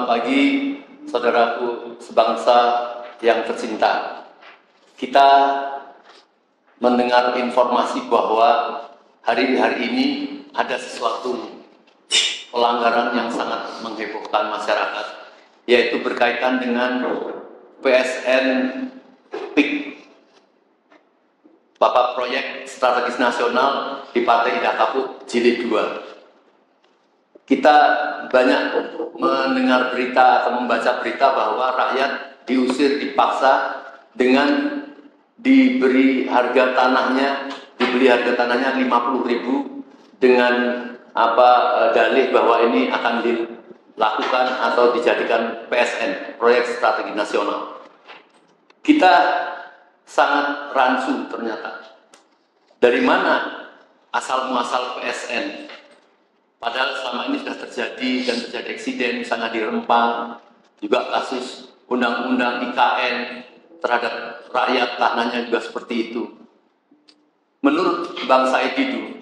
Selamat pagi, saudaraku sebangsa yang tercinta. Kita mendengar informasi bahwa hari ini ada sesuatu pelanggaran yang sangat menghebohkan masyarakat, yaitu berkaitan dengan PSN PIK, Bapak Proyek Strategis Nasional di Partai Indah Kapuk Jilid 2. Kita banyak mendengar berita atau membaca berita bahwa rakyat diusir, dipaksa dengan dibeli harga tanahnya 50.000 dengan dalih bahwa ini akan dilakukan atau dijadikan PSN, Proyek Strategi Nasional. Kita sangat rancu ternyata. Dari mana asal muasal PSN? Padahal selama ini sudah terjadi eksiden, misalnya di Rempang, juga kasus undang-undang IKN terhadap rakyat tanahnya juga seperti itu. Menurut Bang Said Didu,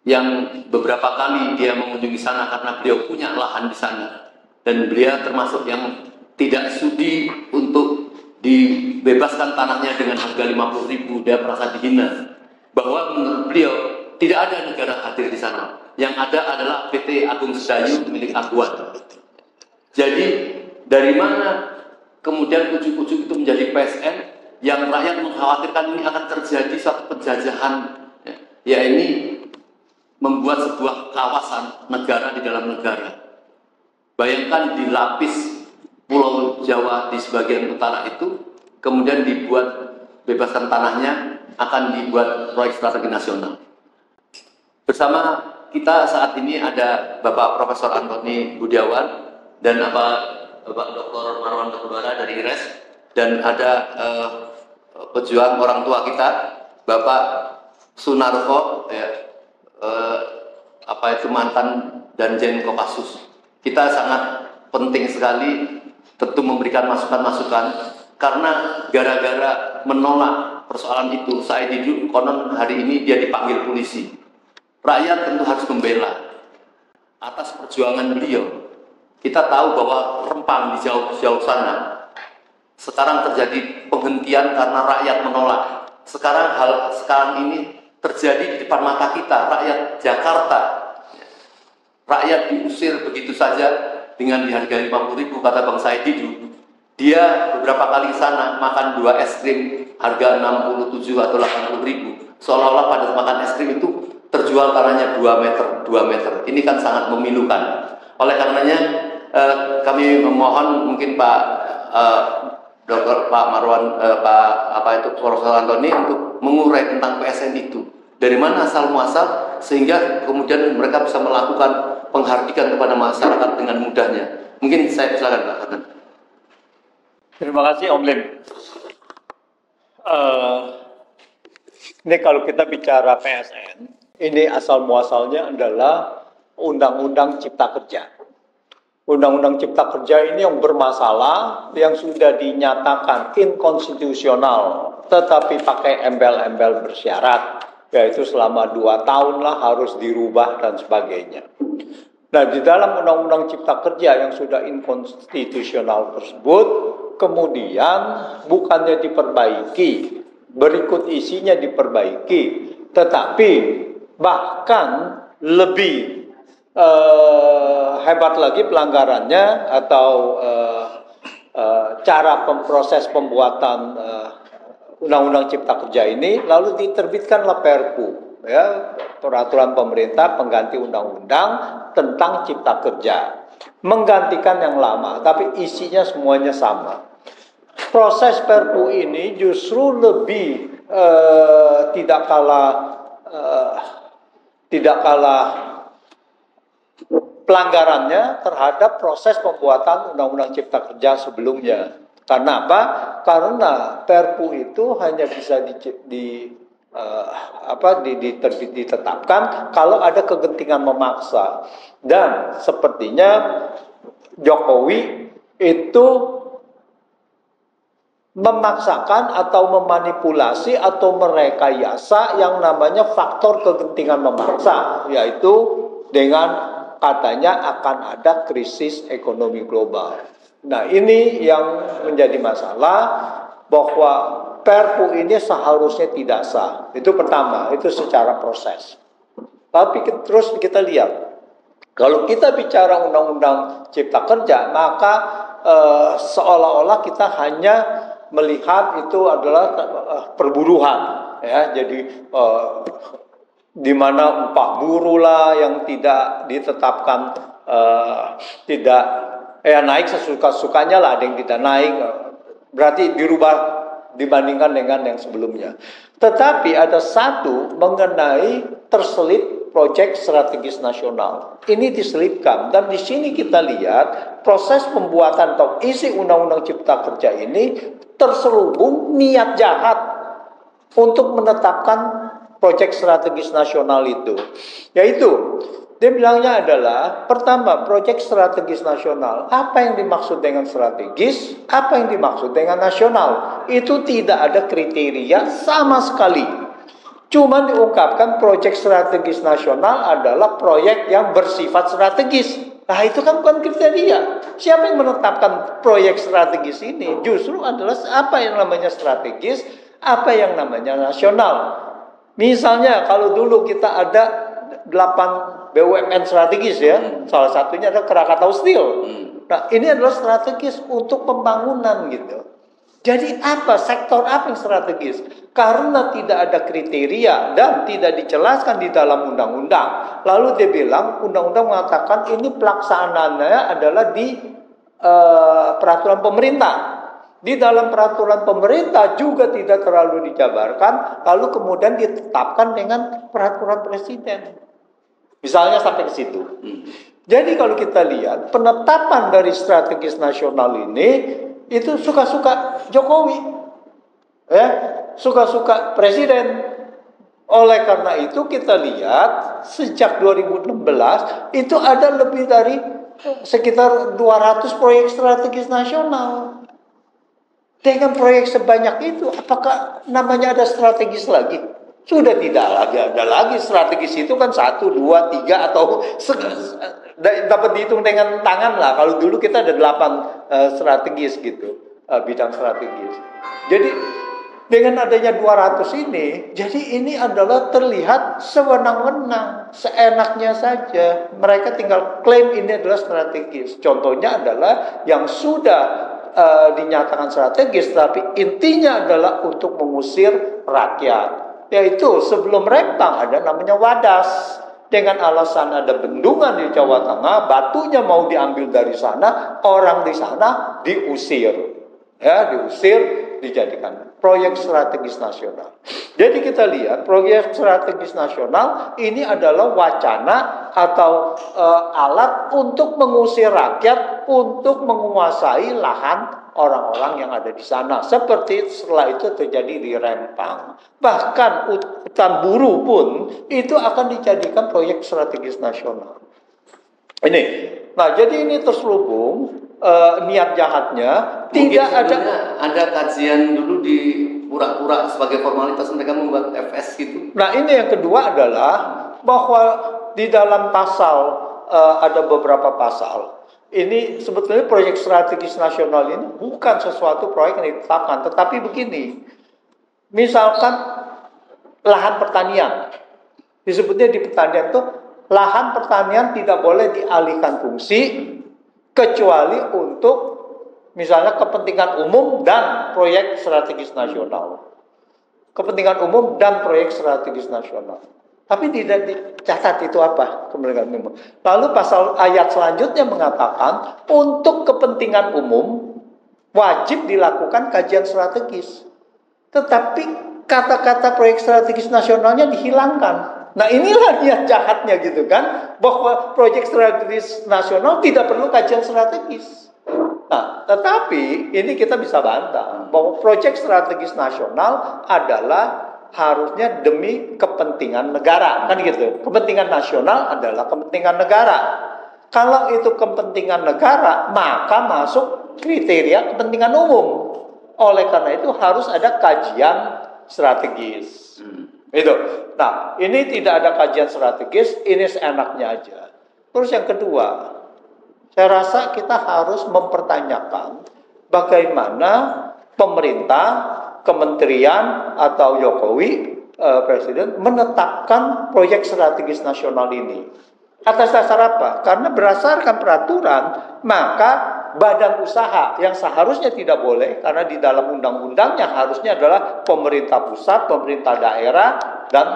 yang beberapa kali dia mengunjungi sana karena beliau punya lahan di sana, dan beliau termasuk yang tidak sudi untuk dibebaskan tanahnya dengan harga 50.000, dia merasa dihina. Bahwa menurut beliau tidak ada negara hadir di sana. Yang ada adalah PT Agung Sedayu milik Aguan. Jadi dari mana kemudian ujuk-ujuk itu menjadi PSN yang rakyat mengkhawatirkan ini akan terjadi suatu penjajahan, ya ini membuat sebuah kawasan negara di dalam negara. Bayangkan dilapis Pulau Jawa di sebagian utara itu, kemudian dibuat bebaskan tanahnya, akan dibuat proyek strategi nasional. Bersama kita saat ini ada Bapak Profesor Antoni Budiawan dan Bapak Dr. Marwan Batubara dari IRES, dan ada pejuang orang tua kita Bapak Sunarko, mantan Danjen Kopassus. Kita sangat penting sekali tentu memberikan masukan-masukan, karena gara-gara menolak persoalan itu, Said Didu konon hari ini dia dipanggil polisi. Rakyat tentu harus membela atas perjuangan beliau. Kita tahu bahwa Rempang di jauh-jauh sana sekarang terjadi penghentian karena rakyat menolak. Sekarang ini terjadi di depan mata kita, rakyat Jakarta. Rakyat diusir begitu saja dengan dihargai 50.000, kata Bang Said Didu. Dia beberapa kali sana makan 2 es krim harga 67 atau 80.000. Seolah-olah pada makan es krim itu terjual tanahnya 2 meter. Ini kan sangat memilukan. Oleh karenanya kami memohon mungkin Pak Marwan, Profesor Antoni untuk mengurai tentang PSN itu. Dari mana asal muasal sehingga kemudian mereka bisa melakukan penghardikan kepada masyarakat dengan mudahnya. Mungkin saya silakan Pak Hanan. Terima kasih Om Lim. Ini kalau kita bicara PSN, ini asal muasalnya adalah Undang-Undang Cipta Kerja. Undang-Undang Cipta Kerja ini yang bermasalah, yang sudah dinyatakan inkonstitusional, tetapi pakai embel-embel bersyarat, yaitu selama 2 tahun lah harus dirubah dan sebagainya. Nah, di dalam Undang-Undang Cipta Kerja yang sudah inkonstitusional tersebut, kemudian bukannya diperbaiki, berikut isinya diperbaiki, tetapi bahkan lebih hebat lagi pelanggarannya atau cara proses pembuatan Undang-Undang Cipta Kerja ini, lalu diterbitkanlah Perpu, ya, peraturan pemerintah pengganti undang-undang tentang Cipta Kerja, menggantikan yang lama, tapi isinya semuanya sama. Proses Perpu ini justru lebih tidak kalah pelanggarannya terhadap proses pembuatan Undang-Undang Cipta Kerja sebelumnya. Karena apa? Karena Perpu itu hanya bisa ditetapkan kalau ada kegentingan memaksa. Dan sepertinya Jokowi itu memaksakan atau memanipulasi atau merekayasa yang namanya faktor kegentingan memaksa, yaitu dengan katanya akan ada krisis ekonomi global. Nah, ini yang menjadi masalah, bahwa Perpu ini seharusnya tidak sah. Itu pertama, itu secara proses. Tapi terus kita lihat, kalau kita bicara Undang-Undang Cipta Kerja, maka seolah-olah kita hanya melihat itu adalah perburuhan, ya. Jadi di mana upah buruh lah yang tidak ditetapkan, tidak naik sesuka-sukanya lah, ada yang tidak naik, berarti dirubah dibandingkan dengan yang sebelumnya. Tetapi ada satu mengenai terselip proyek strategis nasional. Ini diselipkan, dan di sini kita lihat proses pembuatan atau isi Undang-Undang Cipta Kerja ini terselubung niat jahat untuk menetapkan proyek strategis nasional itu. Yaitu, dia bilangnya adalah, pertama, proyek strategis nasional. Apa yang dimaksud dengan strategis? Apa yang dimaksud dengan nasional? Itu tidak ada kriteria sama sekali. Cuma diungkapkan proyek strategis nasional adalah proyek yang bersifat strategis. Nah, itu kan bukan kriteria. Siapa yang menetapkan proyek strategis ini? Justru adalah apa yang namanya strategis, apa yang namanya nasional. Misalnya kalau dulu kita ada 8 BUMN strategis, ya, salah satunya adalah Krakatau Steel. Nah, ini adalah strategis untuk pembangunan gitu. Jadi apa, sektor apa yang strategis? Karena tidak ada kriteria dan tidak dijelaskan di dalam undang-undang. Lalu dia bilang, undang-undang mengatakan ini pelaksanaannya adalah di peraturan pemerintah. Di dalam peraturan pemerintah juga tidak terlalu dijabarkan, lalu kemudian ditetapkan dengan peraturan presiden. Misalnya sampai ke situ. Jadi kalau kita lihat penetapan dari strategis nasional ini, itu suka-suka Jokowi, ya, suka-suka presiden. Oleh karena itu kita lihat sejak 2016 itu ada lebih dari sekitar 200 proyek strategis nasional. Dengan proyek sebanyak itu, apakah namanya ada strategis lagi? Sudah tidak lagi ada lagi. Strategis itu kan 1, 2, 3 atau dapat dihitung dengan tangan lah. Kalau dulu kita ada 8 strategis gitu, bidang strategis. Jadi dengan adanya 200 ini, jadi ini adalah terlihat sewenang-wenang, seenaknya saja. Mereka tinggal klaim ini adalah strategis. Contohnya adalah yang sudah dinyatakan strategis, tapi intinya adalah untuk mengusir rakyat. Yaitu sebelum Rempang ada namanya Wadas. Dengan alasan ada bendungan di Jawa Tengah, batunya mau diambil dari sana, orang di sana diusir. Ya, diusir, dijadikan proyek strategis nasional. Jadi kita lihat proyek strategis nasional ini adalah wacana atau alat untuk mengusir rakyat, untuk menguasai lahan orang-orang yang ada di sana. Seperti setelah itu terjadi di Rempang. Bahkan hutan buru pun itu akan dijadikan proyek strategis nasional. Ini. Nah, jadi ini terselubung niat jahatnya. Tidak ada kajian dulu di pura-pura sebagai formalitas mereka membuat FS gitu. Nah, ini yang kedua adalah bahwa di dalam pasal ada beberapa pasal. Ini sebetulnya proyek strategis nasional ini bukan sesuatu proyek yang ditetapkan, tetapi begini. Misalkan lahan pertanian. Disebutnya di pertanian itu lahan pertanian tidak boleh dialihkan fungsi kecuali untuk misalnya kepentingan umum dan proyek strategis nasional. Kepentingan umum dan proyek strategis nasional. Tapi tidak dicatat itu apa kepentingan umum. Lalu pasal ayat selanjutnya mengatakan untuk kepentingan umum wajib dilakukan kajian strategis. Tetapi kata-kata proyek strategis nasionalnya dihilangkan. Nah, inilah niat jahatnya gitu kan, bahwa proyek strategis nasional tidak perlu kajian strategis. Nah, tetapi ini kita bisa bantah bahwa proyek strategis nasional adalah harusnya demi kepentingan negara, kan gitu. Kepentingan nasional adalah kepentingan negara. Kalau itu kepentingan negara, maka masuk kriteria kepentingan umum. Oleh karena itu harus ada kajian strategis. Itu. Nah, ini tidak ada kajian strategis, ini seenaknya aja. Terus yang kedua, saya rasa kita harus mempertanyakan bagaimana pemerintah, kementerian atau Jokowi, Presiden menetapkan proyek strategis nasional ini. Atas dasar apa? Karena berdasarkan peraturan, maka badan usaha yang seharusnya tidak boleh, karena di dalam undang-undangnya harusnya adalah pemerintah pusat, pemerintah daerah, dan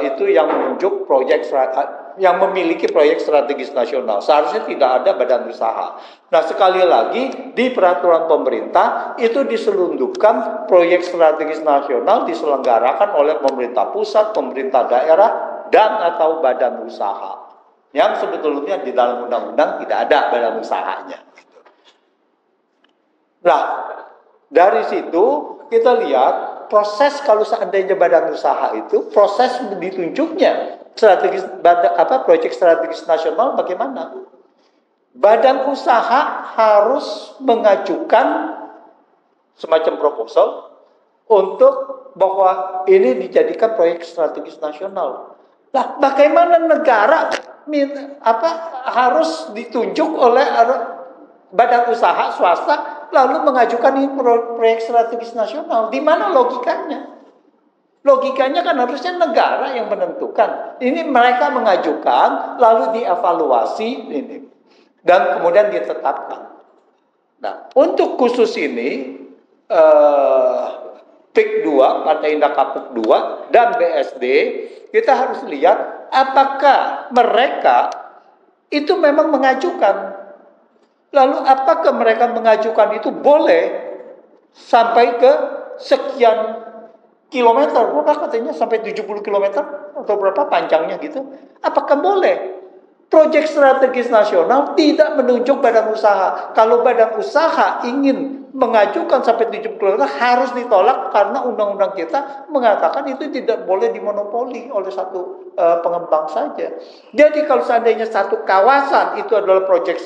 itu yang menunjuk proyek yang memiliki proyek strategis nasional. Seharusnya tidak ada badan usaha. Nah, sekali lagi di peraturan pemerintah itu diselundupkan proyek strategis nasional diselenggarakan oleh pemerintah pusat, pemerintah daerah, dan atau badan usaha. Yang sebetulnya di dalam undang-undang tidak ada badan usahanya. Nah, dari situ kita lihat proses kalau seandainya badan usaha itu proses ditunjuknya strategis proyek strategis nasional bagaimana? Badan usaha harus mengajukan semacam proposal untuk bahwa ini dijadikan proyek strategis nasional. Nah, bagaimana negara harus ditunjuk oleh badan usaha swasta lalu mengajukan ini proyek strategis nasional? Di mana logikanya? Logikanya kan harusnya negara yang menentukan. Ini mereka mengajukan lalu dievaluasi ini dan kemudian ditetapkan. Nah, untuk khusus ini PIK 2, Partai Indah Kapuk 2 dan BSD, kita harus lihat apakah mereka itu memang mengajukan. Lalu apakah mereka mengajukan itu boleh sampai ke sekian kilometer? Berapa katanya sampai 70 kilometer atau berapa panjangnya gitu? Apakah boleh? Proyek strategis nasional tidak menunjuk badan usaha. Kalau badan usaha ingin mengajukan sampai 70 km harus ditolak karena undang-undang kita mengatakan itu tidak boleh dimonopoli oleh satu pengembang saja. Jadi kalau seandainya satu kawasan itu adalah proyek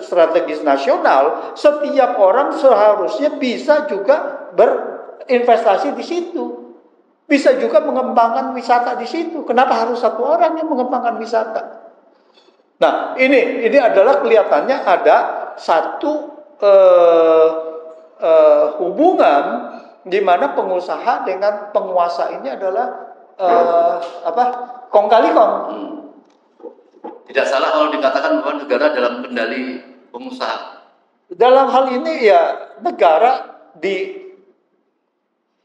strategis nasional, setiap orang seharusnya bisa juga berinvestasi di situ. Bisa juga mengembangkan wisata di situ. Kenapa harus satu orang yang mengembangkan wisata? Nah, ini adalah kelihatannya ada satu hubungan di mana pengusaha dengan penguasa ini adalah kong kali kong. Tidak salah kalau dikatakan bahwa negara dalam kendali pengusaha. Dalam hal ini ya negara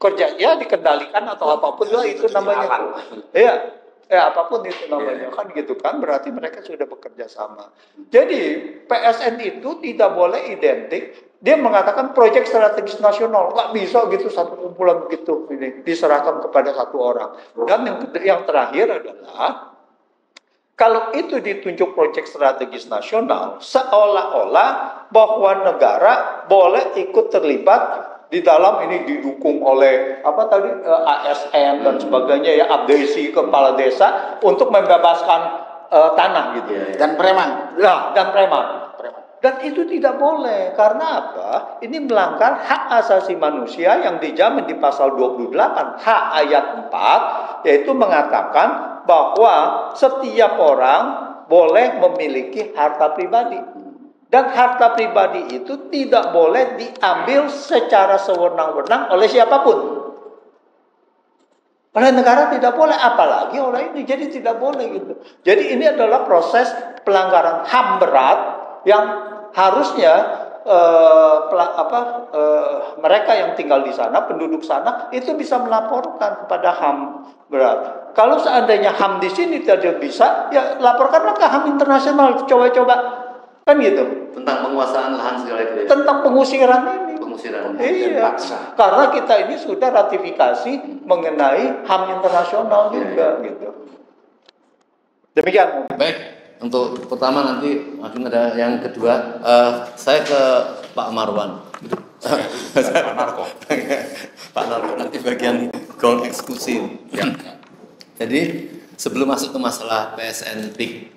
dikendalikan atau apapun lah itu namanya. Iya. Apapun itu namanya kan gitu kan, berarti mereka sudah bekerja sama. Jadi PSN itu tidak boleh identik. Dia mengatakan proyek strategis nasional, nggak bisa gitu satu kumpulan begitu ini diserahkan kepada satu orang. Dan yang terakhir adalah kalau itu ditunjuk proyek strategis nasional, seolah-olah bahwa negara boleh ikut terlibat di dalam ini didukung oleh ASN dan sebagainya ya, abdesi kepala desa untuk membebaskan tanah gitu dan preman. Nah, dan preman. Dan itu tidak boleh karena apa? Ini melanggar hak asasi manusia yang dijamin di pasal 28 H ayat 4, yaitu mengatakan bahwa setiap orang boleh memiliki harta pribadi. Dan harta pribadi itu tidak boleh diambil secara sewenang-wenang oleh siapapun. Oleh negara tidak boleh, apalagi oleh ini. Jadi tidak boleh gitu. Jadi ini adalah proses pelanggaran HAM berat yang harusnya mereka yang tinggal di sana, penduduk sana itu bisa melaporkan kepada HAM berat. Kalau seandainya HAM di sini tidak bisa, ya laporkanlah ke HAM internasional. Coba-coba. Kan gitu. Tentang penguasaan lahan segala itu ya? Tentang pengusiran ini. Pengusiran. Iya. Karena kita ini sudah ratifikasi mengenai HAM internasional juga gitu. Demikian. Baik, untuk pertama nanti mungkin ada yang kedua. Saya ke Pak Marwan. Pak Marwan nanti bagian goal eksekusi. Ya. Jadi sebelum masuk ke masalah PSN PIK,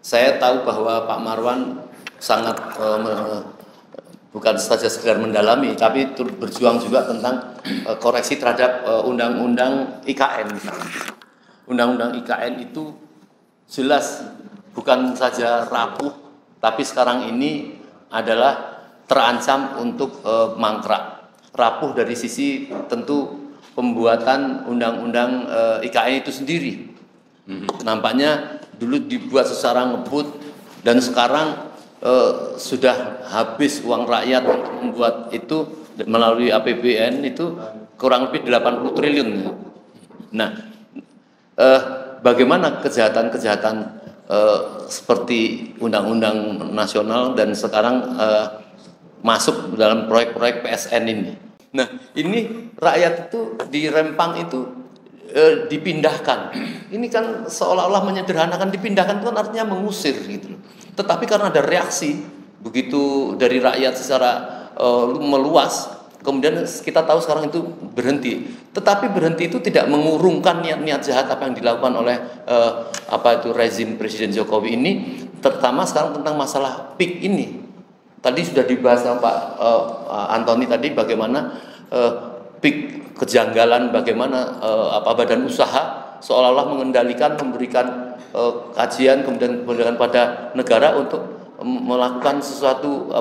saya tahu bahwa Pak Marwan sangat bukan saja sekedar mendalami, tapi berjuang juga tentang koreksi terhadap undang-undang IKN. Undang-undang IKN itu jelas bukan saja rapuh, tapi sekarang ini adalah terancam untuk mangkrak. Rapuh dari sisi tentu pembuatan undang-undang IKN itu sendiri. Nampaknya dulu dibuat secara ngebut dan sekarang sudah habis uang rakyat untuk membuat itu melalui APBN itu kurang lebih 80 triliun. Nah, bagaimana kejahatan-kejahatan seperti undang-undang nasional dan sekarang masuk dalam proyek-proyek PSN ini. Nah, ini rakyat itu di Rempang itu dipindahkan. Ini kan seolah-olah menyederhanakan, dipindahkan itu kan artinya mengusir gitu loh. Tetapi karena ada reaksi begitu dari rakyat secara meluas, kemudian kita tahu sekarang itu berhenti. Tetapi berhenti itu tidak mengurungkan niat-niat jahat apa yang dilakukan oleh rezim Presiden Jokowi ini, terutama sekarang tentang masalah PIK ini. Tadi sudah dibahas sama Pak Antoni tadi bagaimana PIK kejanggalan, bagaimana badan usaha seolah-olah mengendalikan, memberikan kajian kemudian memberikan pada negara untuk melakukan sesuatu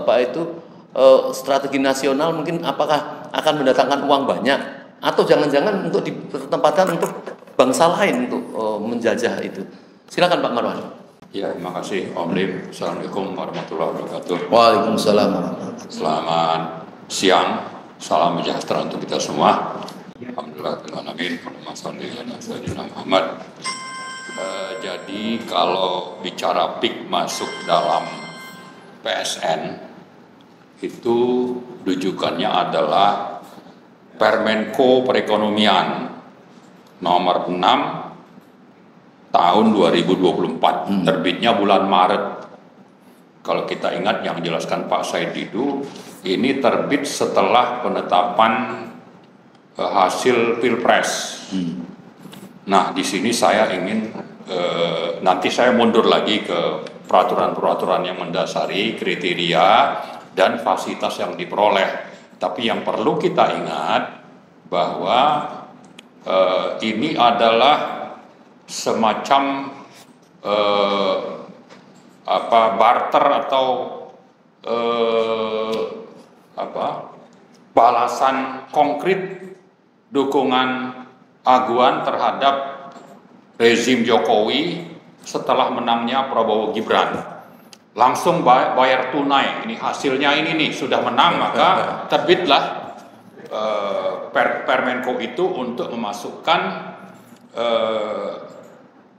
strategi nasional, mungkin apakah akan mendatangkan uang banyak atau jangan-jangan untuk ditempatkan untuk bangsa lain untuk menjajah itu. Silakan Pak Marwan. Ya, terima kasih Om Lim. Assalamualaikum warahmatullahi wabarakatuh. Waalaikumsalam warahmatullahi wabarakatuh. Selamat siang, salam sejahtera untuk kita semua. Alhamdulillah, amin. Muhammad. Jadi kalau bicara PIK masuk dalam PSN, itu rujukannya adalah Permenko Perekonomian nomor 6 tahun 2024, terbitnya bulan Maret. Kalau kita ingat yang dijelaskan Pak Said Didu, ini terbit setelah penetapan hasil Pilpres. Nah, di sini saya ingin nanti saya mundur lagi ke peraturan-peraturan yang mendasari kriteria dan fasilitas yang diperoleh. Tapi yang perlu kita ingat bahwa ini adalah semacam barter atau balasan konkret dukungan aguan terhadap rezim Jokowi setelah menangnya Prabowo Gibran. Langsung bayar tunai, ini hasilnya ini nih, sudah menang maka terbitlah Permenko itu untuk memasukkan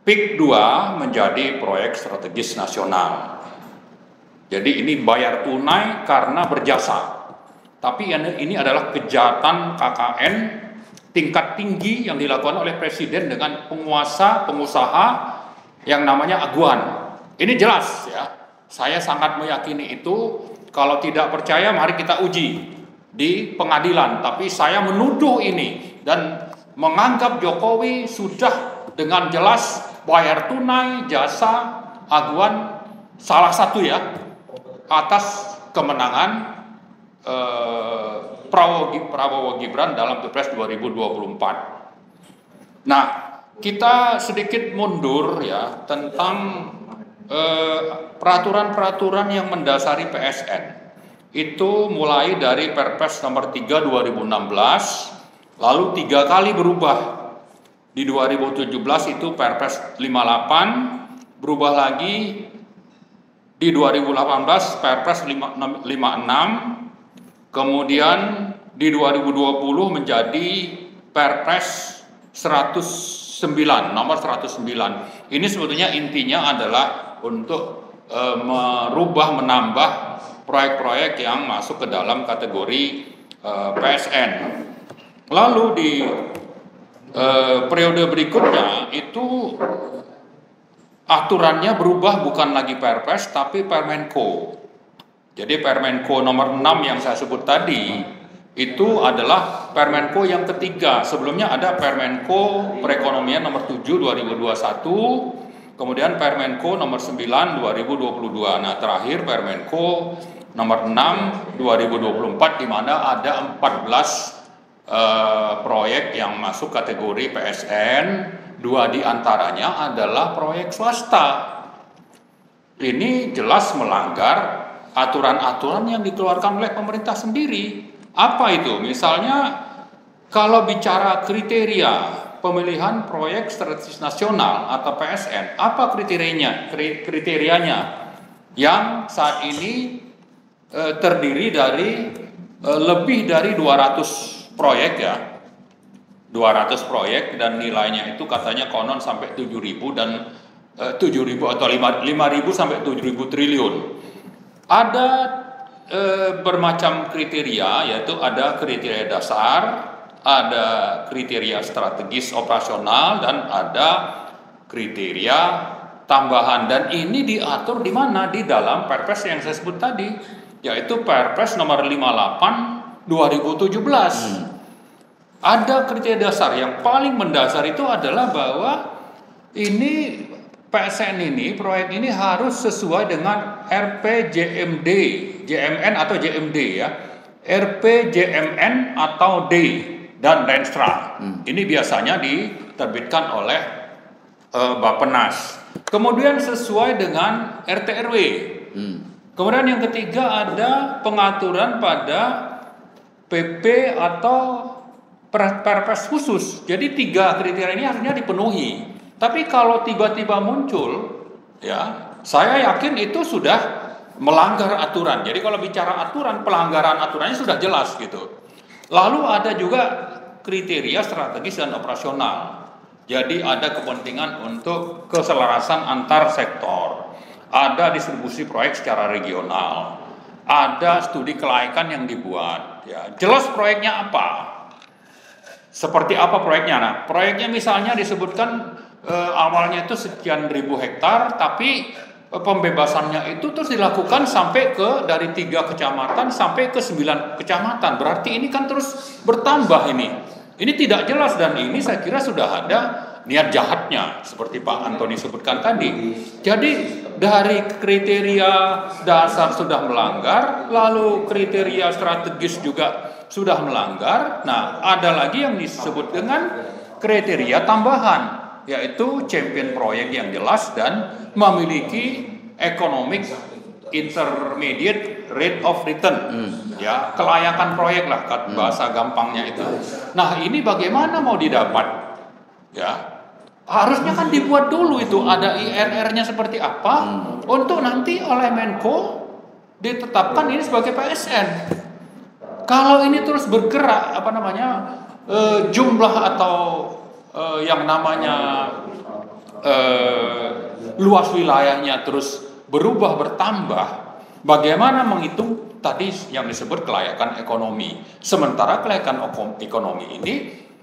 PIK 2 menjadi proyek strategis nasional. Jadi ini bayar tunai karena berjasa. Tapi ini adalah kejahatan KKN tingkat tinggi yang dilakukan oleh Presiden dengan pengusaha yang namanya aguan. Ini jelas ya. Saya sangat meyakini itu. Kalau tidak percaya mari kita uji di pengadilan. Tapi saya menuduh ini dan menganggap Jokowi sudah dengan jelas bayar tunai jasa aguan salah satu ya atas kemenangan Prabowo Gibran dalam Pilpres 2024. Nah, kita sedikit mundur ya tentang peraturan-peraturan yang mendasari PSN. Itu mulai dari Perpres nomor 3 2016, lalu 3 kali berubah. Di 2017 itu Perpres 58, berubah lagi di 2018 Perpres 56, kemudian di 2020 menjadi Perpres 109, nomor 109. Ini sebetulnya intinya adalah untuk menambah proyek-proyek yang masuk ke dalam kategori PSN. Lalu di periode berikutnya itu aturannya berubah, bukan lagi Perpres tapi Permenko. Jadi Permenko nomor 6 yang saya sebut tadi itu adalah Permenko yang ketiga. Sebelumnya ada Permenko Perekonomian nomor 7 2021, kemudian Permenko nomor 9 2022. Nah, terakhir Permenko nomor 6 2024 di mana ada 14 proyek yang masuk kategori PSN. 2 di antaranya adalah proyek swasta. ini jelas melanggar aturan-aturan yang dikeluarkan oleh pemerintah sendiri. Apa itu? Misalnya kalau bicara kriteria pemilihan proyek strategis nasional atau PSN, apa kriterianya yang saat ini terdiri dari lebih dari 200 proyek ya. 200 proyek dan nilainya itu katanya konon sampai 7.000 dan 7.000 atau 5.000 sampai 7.000 triliun. Ada bermacam kriteria, yaitu ada kriteria dasar, ada kriteria strategis operasional, dan ada kriteria tambahan. Dan ini diatur di mana? Di dalam Perpres yang saya sebut tadi, yaitu Perpres nomor 58 2017. Ada kriteria dasar. Yang paling mendasar itu adalah bahwa ini PSN ini, proyek ini harus sesuai dengan RPJMD, JMN atau JMD ya, RPJMN atau D dan Renstra. Ini biasanya diterbitkan oleh Bappenas. Kemudian sesuai dengan RT/RW. Kemudian yang ketiga ada pengaturan pada PP atau Perpres khusus. Jadi 3 kriteria ini harusnya dipenuhi. Tapi kalau tiba-tiba muncul, ya, saya yakin itu sudah melanggar aturan. Jadi kalau bicara aturan, pelanggaran aturannya sudah jelas gitu. Lalu ada juga kriteria strategis dan operasional. Jadi ada kepentingan untuk keselarasan antar sektor. Ada distribusi proyek secara regional. Ada studi kelaikan yang dibuat. Ya, jelas proyeknya apa? Seperti apa proyeknya? Nah, proyeknya misalnya disebutkan awalnya itu sekian ribu hektar, tapi pembebasannya itu terus dilakukan sampai ke dari 3 kecamatan sampai ke 9 kecamatan. Berarti ini kan terus bertambah ini. Ini tidak jelas dan ini saya kira sudah ada niat jahatnya seperti Pak Antoni sebutkan tadi. Jadi dari kriteria dasar sudah melanggar, lalu kriteria strategis juga sudah melanggar. Nah, ada lagi yang disebut dengan kriteria tambahan, yaitu champion proyek yang jelas dan memiliki economic intermediate rate of return, ya, kelayakan proyek lah bahasa gampangnya itu. Nah, ini bagaimana mau didapat? Ya, harusnya kan dibuat dulu itu ada IRR-nya seperti apa untuk nanti oleh Menko ditetapkan ini sebagai PSN. Kalau ini terus bergerak jumlah atau yang namanya luas wilayahnya terus berubah bertambah, bagaimana menghitung tadi yang disebut kelayakan ekonomi? Sementara kelayakan ekonomi ini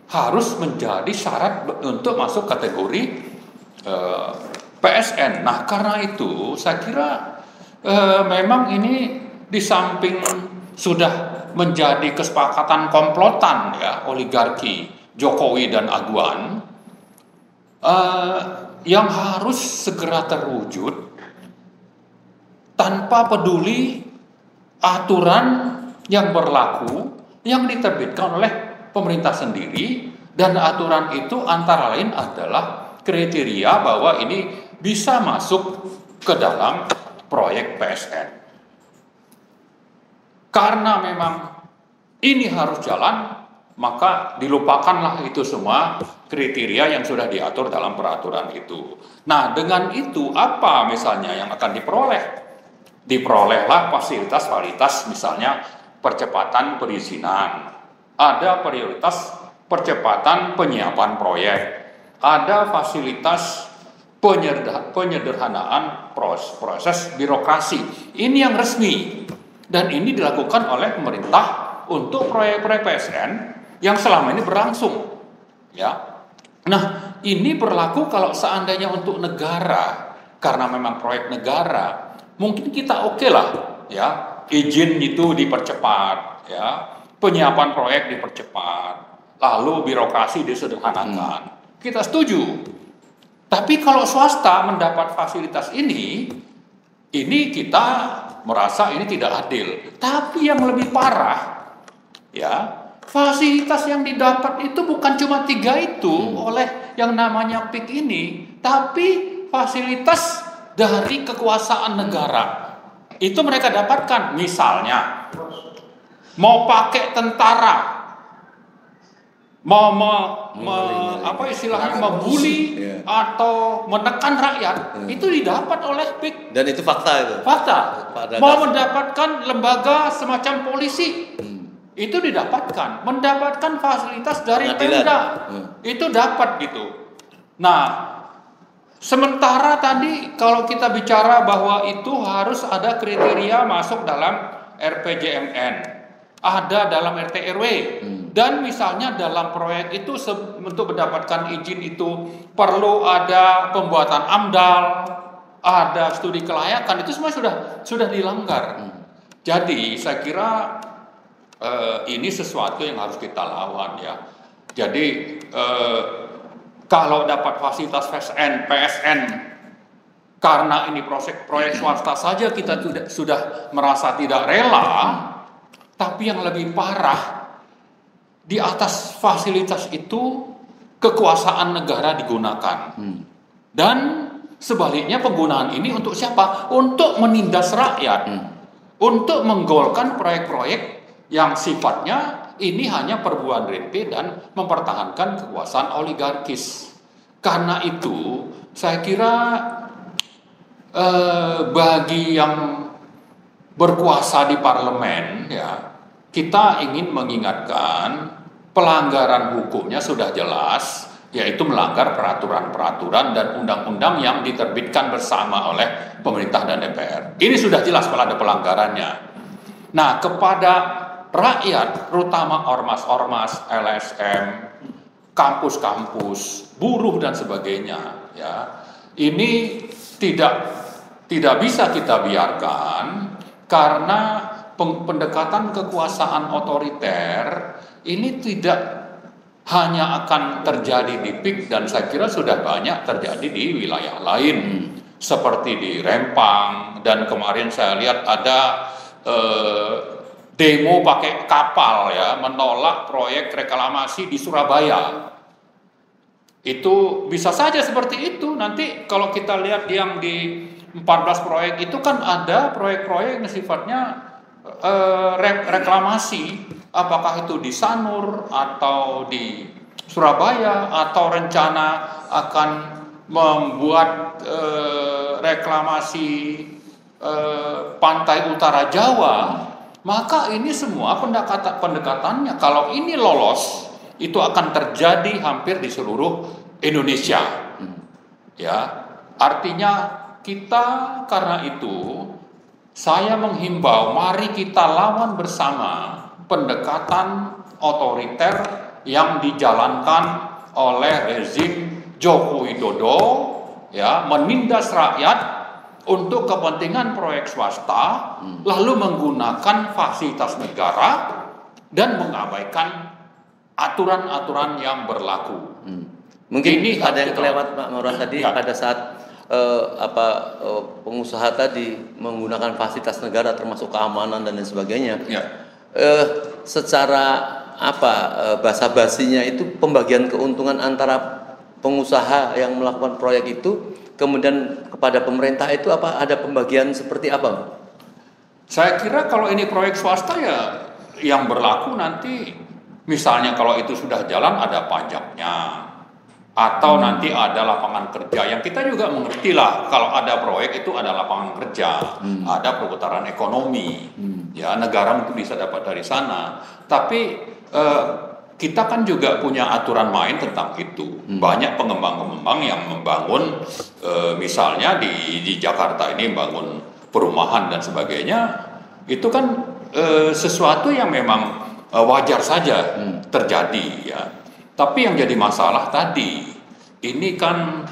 harus menjadi syarat untuk masuk kategori PSN. Nah, karena itu saya kira memang ini di samping sudah menjadi kesepakatan komplotan ya oligarki Jokowi dan Agwan yang harus segera terwujud tanpa peduli aturan yang berlaku yang diterbitkan oleh pemerintah sendiri, dan aturan itu antara lain adalah kriteria bahwa ini bisa masuk ke dalam proyek PSN. Karena memang ini harus jalan, maka dilupakanlah itu semua kriteria yang sudah diatur dalam peraturan itu. Nah, dengan itu apa misalnya yang akan diperoleh? Diperolehlah fasilitas-fasilitas, misalnya percepatan perizinan, ada prioritas percepatan penyiapan proyek, ada fasilitas penyederhanaan proses birokrasi. Ini yang resmi. Dan ini dilakukan oleh pemerintah untuk proyek-proyek PSN yang selama ini berlangsung. Ya. Nah, ini berlaku kalau seandainya untuk negara, karena memang proyek negara, mungkin kita oke lah, ya, izin itu dipercepat, ya, penyiapan proyek dipercepat, lalu birokrasi disederhanakan. Kita setuju. Tapi kalau swasta mendapat fasilitas ini kita merasa ini tidak adil. Tapi yang lebih parah, ya, fasilitas yang didapat itu bukan cuma 3 itu oleh yang namanya PIK ini, tapi fasilitas dari kekuasaan negara. Itu mereka dapatkan. Misalnya, mau pakai tentara, mau apa istilahnya membuli atau menekan rakyat, itu didapat oleh PIK. Dan itu fakta itu. Fakta. Mau mendapatkan lembaga semacam polisi, itu didapatkan. Mendapatkan fasilitas dari Pemda, itu dapat gitu. Nah, sementara tadi kalau kita bicara bahwa itu harus ada kriteria masuk dalam RPJMN, ada dalam RT RW, dan misalnya dalam proyek itu untuk mendapatkan izin itu perlu ada pembuatan AMDAL, ada studi kelayakan, itu semua sudah dilanggar. Jadi saya kira ini sesuatu yang harus kita lawan ya. Jadi kalau dapat fasilitas PSN karena ini proyek swasta saja kita sudah merasa tidak rela, tapi yang lebih parah di atas fasilitas itu kekuasaan negara digunakan. Dan sebaliknya penggunaan ini untuk siapa? Untuk menindas rakyat, untuk menggolkan proyek-proyek yang sifatnya ini hanya perburuan rente dan mempertahankan kekuasaan oligarkis. Karena itu saya kira bagi yang berkuasa di parlemen ya, kita ingin mengingatkan pelanggaran hukumnya sudah jelas, yaitu melanggar peraturan-peraturan dan undang-undang yang diterbitkan bersama oleh pemerintah dan DPR. Ini sudah jelas kalau ada pelanggarannya. Nah, kepada rakyat, terutama ormas-ormas, LSM, kampus-kampus, buruh dan sebagainya, ya, ini tidak bisa kita biarkan karena pendekatan kekuasaan otoriter ini tidak hanya akan terjadi di PIK, dan saya kira sudah banyak terjadi di wilayah lain seperti di Rempang, dan kemarin saya lihat ada demo pakai kapal ya, menolak proyek reklamasi di Surabaya. Itu bisa saja seperti itu. Nanti kalau kita lihat yang di 14 proyek itu kan ada proyek-proyek yang sifatnya reklamasi, apakah itu di Sanur atau di Surabaya, atau rencana akan membuat reklamasi pantai utara Jawa. Maka ini semua pendekatannya, kalau ini lolos, itu akan terjadi hampir di seluruh Indonesia. Ya, artinya kita karena itu saya menghimbau, mari kita lawan bersama pendekatan otoriter yang dijalankan oleh rezim Joko Widodo, ya, menindas rakyat untuk kepentingan proyek swasta, lalu menggunakan fasilitas negara dan mengabaikan aturan-aturan yang berlaku. Mungkin ini ada yang kelewat Pak Maruan tadi ya. Pada saat pengusaha tadi menggunakan fasilitas negara termasuk keamanan dan lain sebagainya. Ya. Secara basa-basinya itu pembagian keuntungan antara pengusaha yang melakukan proyek itu kemudian kepada pemerintah itu ada pembagian seperti apa? Saya kira kalau ini proyek swasta ya yang berlaku nanti, misalnya kalau itu sudah jalan ada pajaknya, atau nanti ada lapangan kerja yang kita juga mengerti lah, kalau ada proyek itu ada lapangan kerja, ada perputaran ekonomi, ya negara mungkin bisa dapat dari sana. Tapi kita kan juga punya aturan main tentang itu. Banyak pengembang-pengembang yang membangun, misalnya di Jakarta ini membangun perumahan dan sebagainya, itu kan sesuatu yang memang wajar saja terjadi ya. Tapi yang jadi masalah tadi, ini kan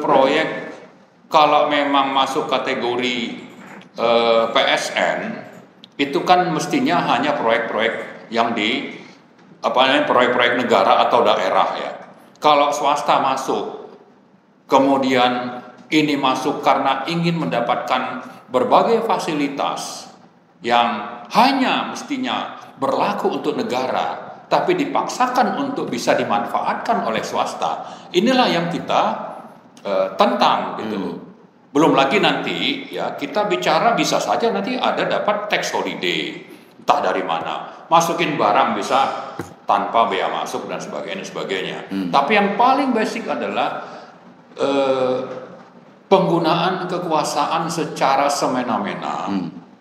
proyek kalau memang masuk kategori PSN, itu kan mestinya hanya proyek-proyek yang proyek-proyek negara atau daerah ya. Kalau swasta masuk, kemudian ini masuk karena ingin mendapatkan berbagai fasilitas yang hanya mestinya berlaku untuk negara, tapi dipaksakan untuk bisa dimanfaatkan oleh swasta. Inilah yang kita tentang gitu. Belum lagi nanti ya kita bicara bisa saja nanti ada dapat tax holiday, entah dari mana. Masukin barang bisa tanpa bea masuk dan sebagainya. Tapi yang paling basic adalah penggunaan kekuasaan secara semena-mena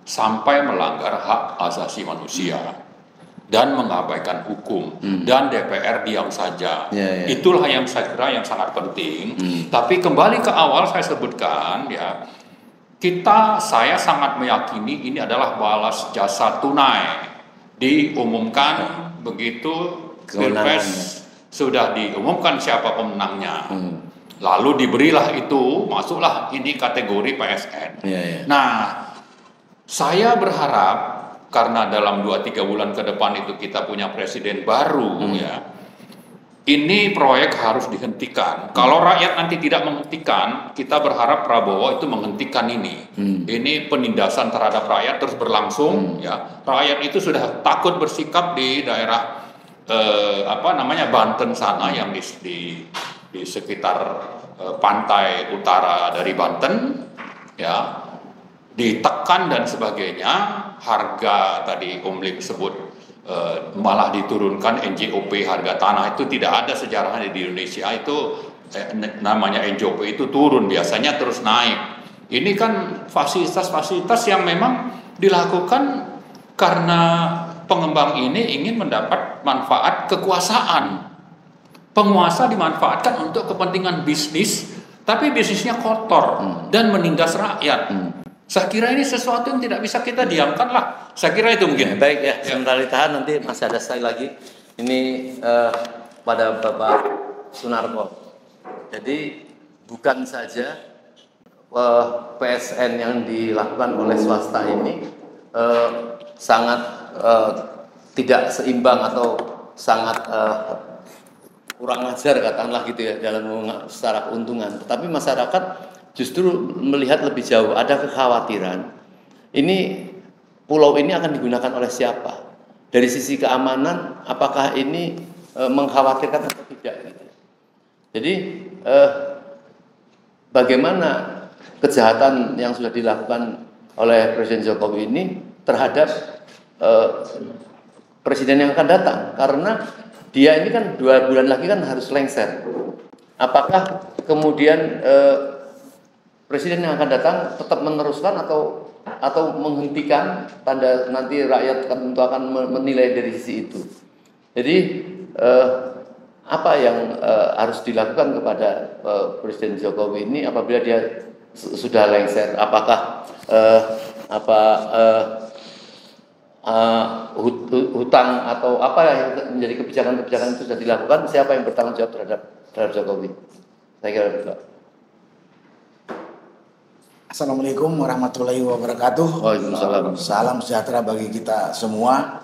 sampai melanggar hak asasi manusia dan mengabaikan hukum dan DPR diam saja. Itulah yang saya kira yang sangat penting. Tapi kembali ke awal saya sebutkan ya, saya sangat meyakini ini adalah balas jasa tunai. Diumumkan begitu Pilpres sudah diumumkan siapa pemenangnya. Lalu diberilah itu, masuklah ini kategori PSN. Nah, saya berharap karena dalam 2-3 bulan ke depan itu kita punya presiden baru ya. Ini proyek harus dihentikan. Kalau rakyat nanti tidak menghentikan, kita berharap Prabowo itu menghentikan ini. Ini penindasan terhadap rakyat terus berlangsung ya. Rakyat itu sudah takut bersikap di daerah Banten sana yang di sekitar pantai utara dari Banten ya, ditekan dan sebagainya. Harga tadi Om Lim sebut malah diturunkan NJOP, harga tanah itu tidak ada sejarahnya di Indonesia itu namanya NJOP itu turun, biasanya terus naik. Ini kan fasilitas-fasilitas yang memang dilakukan karena pengembang ini ingin mendapat manfaat kekuasaan. Penguasa dimanfaatkan untuk kepentingan bisnis, tapi bisnisnya kotor dan menindas rakyat. Saya kira ini sesuatu yang tidak bisa kita diamkan lah. Saya kira itu mungkin. Baik ya, sebentar ditahan, nanti masih ada sekali lagi. Ini pada Bapak Sunarko. Jadi bukan saja PSN yang dilakukan oleh swasta ini sangat tidak seimbang atau sangat kurang ajar katakanlah gitu ya dalam secara keuntungan. Tetapi masyarakat justru melihat lebih jauh, ada kekhawatiran. Ini pulau ini akan digunakan oleh siapa? Dari sisi keamanan, apakah ini mengkhawatirkan atau tidak? Gitu. Jadi bagaimana kejahatan yang sudah dilakukan oleh Presiden Jokowi ini terhadap presiden yang akan datang? Karena dia ini kan 2 bulan lagi kan harus lengser. Apakah kemudian presiden yang akan datang tetap meneruskan atau menghentikan, tanda nanti rakyat tentu akan menilai dari sisi itu. Jadi apa yang harus dilakukan kepada Presiden Jokowi ini apabila dia sudah lengser? Apakah hutang atau apa yang menjadi kebijakan-kebijakan itu sudah dilakukan? Siapa yang bertanggung jawab terhadap Jokowi? Saya kira itu. Assalamualaikum warahmatullahi wabarakatuh. Waalaikumsalam. Salam sejahtera bagi kita semua.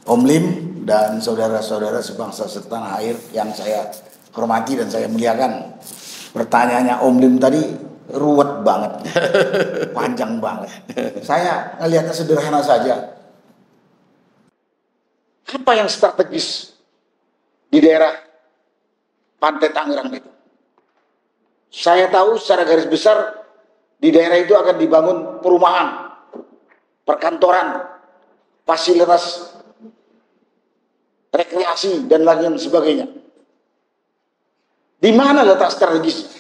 Om Lim dan saudara-saudara sebangsa setanah air yang saya hormati dan saya muliakan. Pertanyaannya Om Lim tadi ruwet banget, panjang banget. Saya ngelihatnya sederhana saja. Apa yang strategis di daerah Pantai Tangerang itu? Saya tahu secara garis besar di daerah itu akan dibangun perumahan, perkantoran, fasilitas rekreasi dan lain sebagainya. Di mana letak strategis?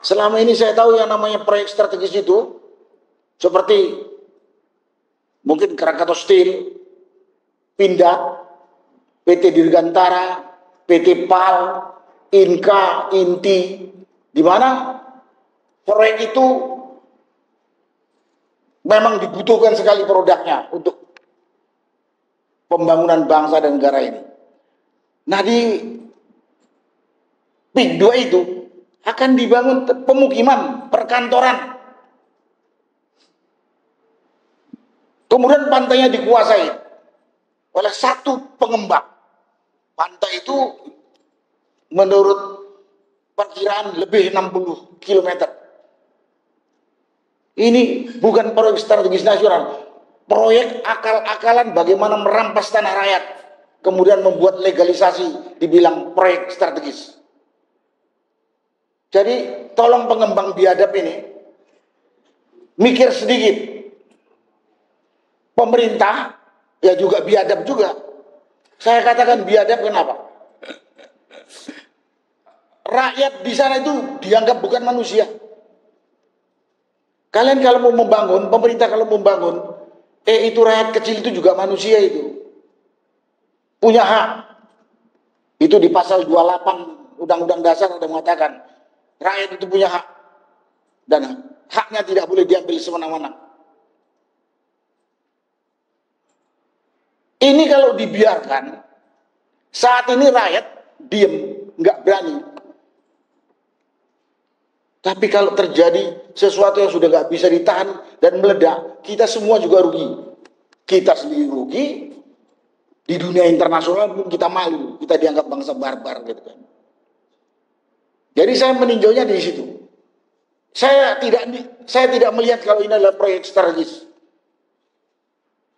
Selama ini saya tahu yang namanya proyek strategis itu seperti mungkin Krakatau Steel, Pindad, PT Dirgantara, PT PAL, Inka, Inti, di mana proyek itu memang dibutuhkan sekali produknya untuk pembangunan bangsa dan negara ini. Nah, di PIK 2 itu akan dibangun pemukiman, perkantoran. Kemudian pantainya dikuasai oleh satu pengembang. Pantai itu menurut perkiraan lebih 60 km. Ini bukan proyek strategis nasional, proyek akal-akalan bagaimana merampas tanah rakyat, kemudian membuat legalisasi dibilang proyek strategis. Jadi tolong pengembang biadab ini mikir sedikit. Pemerintah ya juga biadab juga. Saya katakan biadab kenapa? Rakyat di sana itu dianggap bukan manusia. Kalian kalau mau membangun, pemerintah kalau membangun, itu rakyat kecil itu juga manusia itu. Punya hak. Itu di pasal 28 Undang-Undang Dasar ada mengatakan, rakyat itu punya hak. Dan haknya tidak boleh diambil semena-mena. Ini kalau dibiarkan, saat ini rakyat diem, nggak berani. Tapi kalau terjadi sesuatu yang sudah nggak bisa ditahan dan meledak, kita semua juga rugi. Kita sendiri rugi, di dunia internasional pun kita malu, kita dianggap bangsa barbar gitu kan. Jadi saya meninjaunya di situ. Saya tidak melihat kalau ini adalah proyek strategis.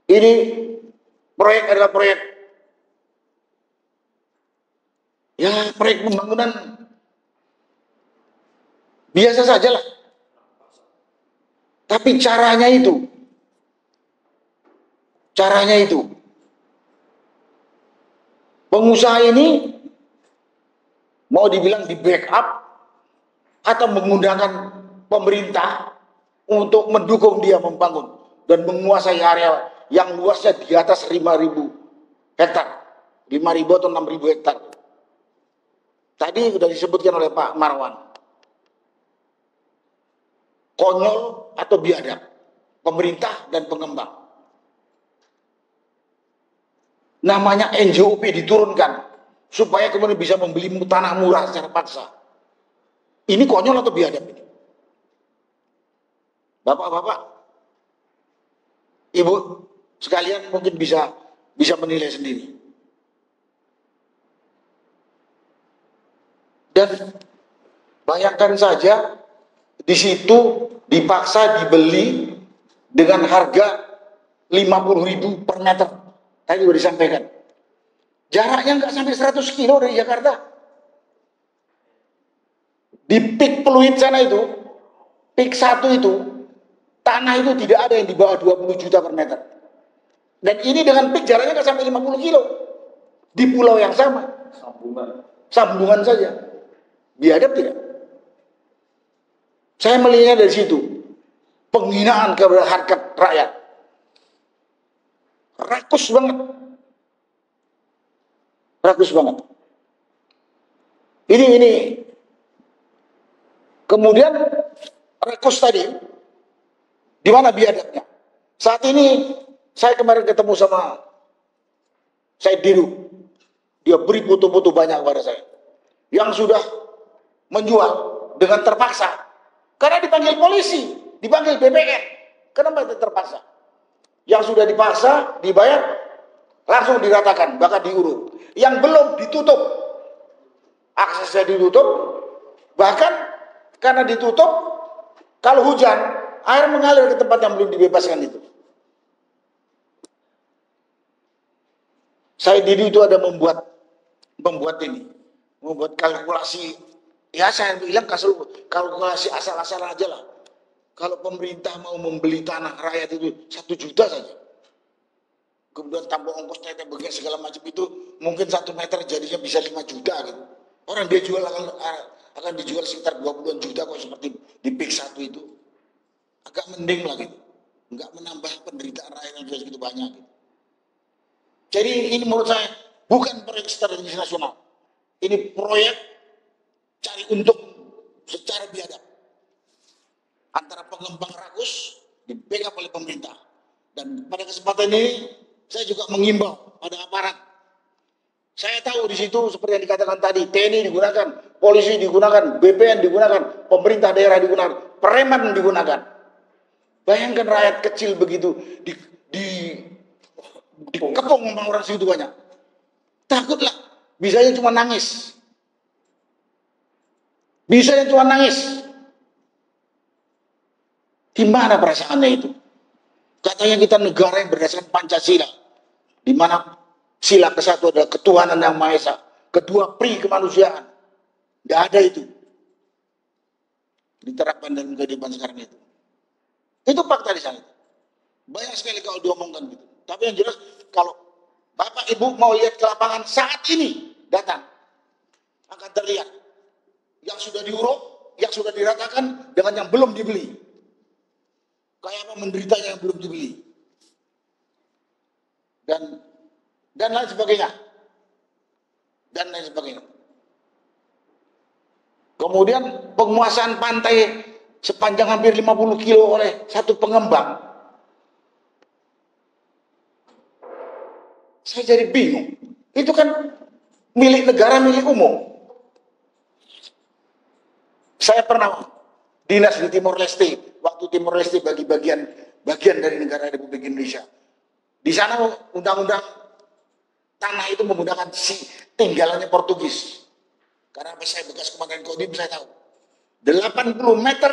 Ini proyek adalah proyek pembangunan biasa saja lah. Tapi caranya itu pengusaha ini mau dibilang di backup atau menggunakan pemerintah untuk mendukung dia membangun dan menguasai area yang luasnya di atas 5.000 hektar, 5.000 atau 6.000 hektar. Tadi sudah disebutkan oleh Pak Marwan. Konyol atau biadab, pemerintah dan pengembang. Namanya NJOP diturunkan supaya kemudian bisa membeli tanah murah secara paksa. Ini konyol atau biadab ini? Bapak-bapak, Ibu sekalian mungkin bisa menilai sendiri. Dan bayangkan saja di situ dipaksa dibeli dengan harga 50.000 per meter. Tadi sudah disampaikan. Jaraknya nggak sampai 100 kilo dari Jakarta. Di Pik Pluit sana itu, Pik 1 itu, tanah itu tidak ada yang di bawah 20 juta per meter. Dan ini dengan Pik jaraknya nggak sampai 50 kilo. Di pulau yang sama. Sambungan saja. Biadab tidak? Saya melihatnya dari situ. Penghinaan kepada harkat rakyat. Rakus banget. Rakus banget. Ini. Kemudian rakus tadi. Di mana biadabnya? Saat ini saya kemarin ketemu sama Said Diru. Dia beri foto-foto banyak kepada saya. Yang sudah menjual dengan terpaksa. Karena dipanggil polisi, dipanggil BPN. Kenapa itu terpaksa? Yang sudah dipaksa, dibayar, langsung diratakan, bahkan diurut. Yang belum ditutup, aksesnya ditutup, bahkan karena ditutup, kalau hujan, air mengalir ke tempat yang belum dibebaskan itu. Saya diri itu ada membuat kalkulasi. Ya saya bilang kalkulasi asal-asalan aja lah. Kalau pemerintah mau membeli tanah rakyat itu 1 juta saja. Kemudian tambah ongkos tete bagian segala macam itu, mungkin 1 meter jadinya bisa 5 juta gitu. Orang dia jual akan dijual sekitar 20-an juta kok seperti di Pik 1 itu. Agak mending lah gitu. Enggak menambah penderitaan rakyat yang sudah segitu banyak gitu. Jadi ini menurut saya bukan proyek strategis nasional. Ini proyek cari untung secara biadab antara pengembang rakus di-backup oleh pemerintah. Dan pada kesempatan ini saya juga mengimbau pada aparat. Saya tahu di situ seperti yang dikatakan tadi, TNI digunakan, polisi digunakan, BPN digunakan, pemerintah daerah digunakan, preman digunakan. Bayangkan rakyat kecil begitu dikepung sama orang segitu banyak. Takutlah, bisanya cuma nangis. Bisanya cuma nangis. Di mana perasaannya itu? Katanya kita negara yang berdasarkan Pancasila, di mana sila ke-1 adalah ketuhanan yang Maha Esa, kedua pri kemanusiaan. Tidak ada itu diterapkan dalam kehidupan sekarang itu. Itu fakta di sana. Banyak sekali kalau diomongkan gitu. Tapi yang jelas kalau Bapak Ibu mau lihat ke lapangan saat ini, datang. Akan terlihat. Yang sudah diuruk, yang sudah diratakan dengan yang belum dibeli. Kayak apa menderitanya yang belum dibeli. Dan lain sebagainya. Dan lain sebagainya. Kemudian penguasaan pantai sepanjang hampir 50 kilo oleh satu pengembang. Saya jadi bingung. Itu kan milik negara, milik umum. Saya pernah dinas di Timor Leste. Waktu Timor Leste bagi bagian dari negara Republik Indonesia. Di sana undang-undang tanah itu menggunakan tinggalannya Portugis. Karena saya bekas komandan Kodim, saya tahu. 80 meter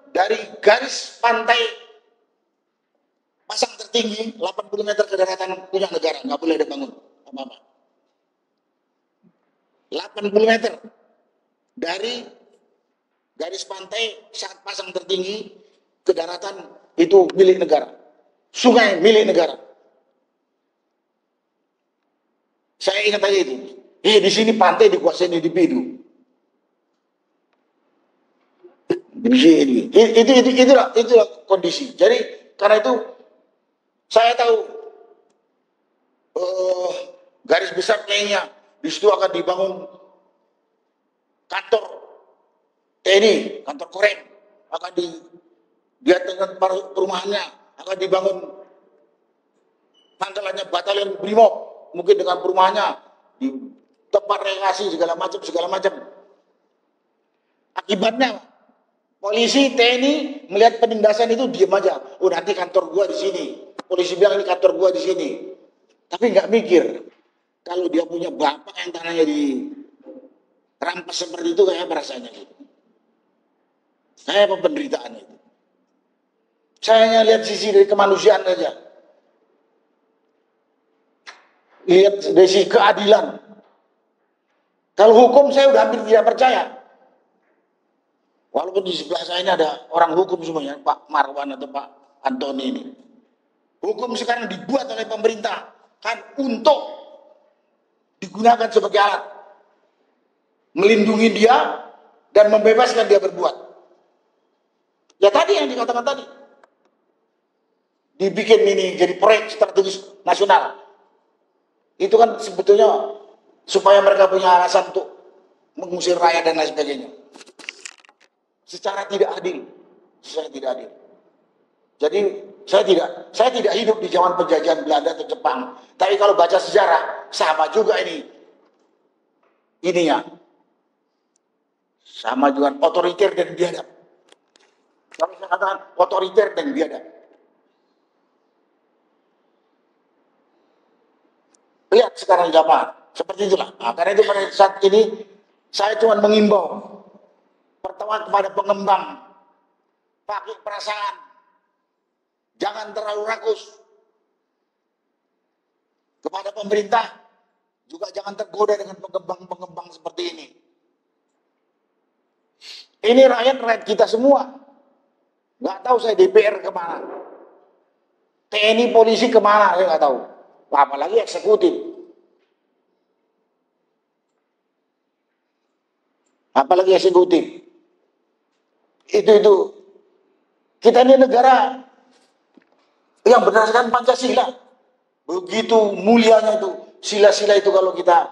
dari garis pantai pasang tertinggi, 80 meter ke daratan punya negara, nggak boleh ada bangun apa-apa. 80 meter dari garis pantai saat pasang tertinggi ke daratan itu milik negara. Sungai milik negara. Saya ingat aja itu. Di sini pantai dikuasai individu. Itulah kondisi. Jadi karena itu saya tahu garis besar kayaknya di situ akan dibangun kantor TNI, kantor Korem, akan dia dengan perumahannya akan dibangun pangkalannya batalion Brimob, mungkin dengan perumahannya di tempat rekreasi segala macam. Akibatnya polisi, TNI melihat penindasan itu diam aja. Oh nanti kantor gua di sini. Polisi bilang ini kantor gua di sini. Tapi nggak mikir kalau dia punya bapak yang tanahnya di rampas seperti itu kayak apa rasanya gitu. Kayak apa penderitaan itu. Saya hanya lihat sisi dari kemanusiaan saja. Lihat dari sisi keadilan. Kalau hukum saya udah hampir tidak percaya. Walaupun di sebelah saya ini ada orang hukum semuanya, Pak Marwan atau Pak Antoni ini. Hukum sekarang dibuat oleh pemerintah kan untuk digunakan sebagai alat melindungi dia dan membebaskan dia berbuat. Ya tadi yang dikatakan tadi. Dibikin ini jadi proyek strategis nasional. Itu kan sebetulnya supaya mereka punya alasan untuk mengusir rakyat dan lain sebagainya. Secara tidak adil. Jadi saya tidak hidup di zaman penjajahan Belanda atau Jepang. Tapi kalau baca sejarah sama juga ininya. Sama juga otoriter dan biadab. Kalau saya katakan otoriter dan biadab. Lihat sekarang di lapangan. Seperti itulah. Nah, karena itu pada saat ini saya cuma mengimbau pertama kepada pengembang, pakai perasaan, jangan terlalu rakus. Kepada pemerintah juga jangan tergoda dengan pengembang-pengembang seperti ini. Ini rakyat kita semua. Nggak tahu saya DPR kemana, TNI polisi kemana saya nggak tahu. Apalagi eksekutif. Apalagi eksekutif. Itu kita ini negara yang berdasarkan Pancasila. Begitu mulianya itu sila-sila itu kalau kita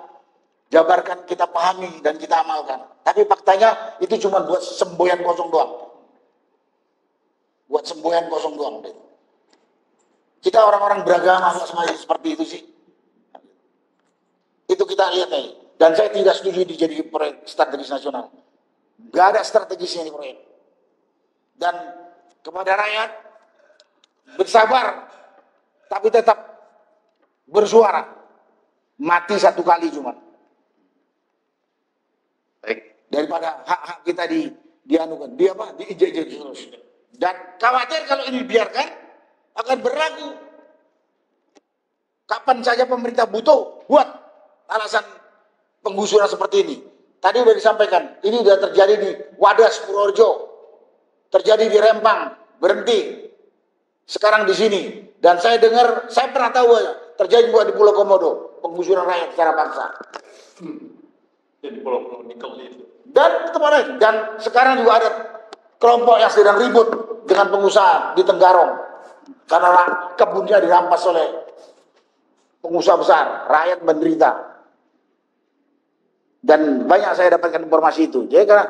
jabarkan, kita pahami dan kita amalkan. Tapi faktanya itu cuma buat semboyan kosong doang. Buat semboyan kosong doang. Kita orang-orang beragama seperti itu sih. Itu kita lihat aja. Dan saya tidak setuju dijadi proyek strategis nasional. Gak ada strategisnya ini proyek. Dan kepada rakyat bersabar, tapi tetap bersuara. Mati satu kali cuma. Baik. Daripada hak-hak kita dianukan, diinjek-injek terus. Dan khawatir kalau ini dibiarkan akan berlaku. Kapan saja pemerintah butuh buat alasan penggusuran seperti ini. Tadi sudah disampaikan, ini sudah terjadi di Wadas, Purworejo, terjadi di Rempang, berhenti. sekarang di sini. Dan saya dengar, saya pernah tahu terjadi juga di Pulau Komodo, penggusuran rakyat secara paksa. Jadi pulau-pulau nikel itu. Dan sekarang juga ada kelompok yang sedang ribut dengan pengusaha di Tenggarong karena kebunnya dirampas oleh pengusaha besar, rakyat menderita. Dan banyak saya dapatkan informasi itu. Jadi karena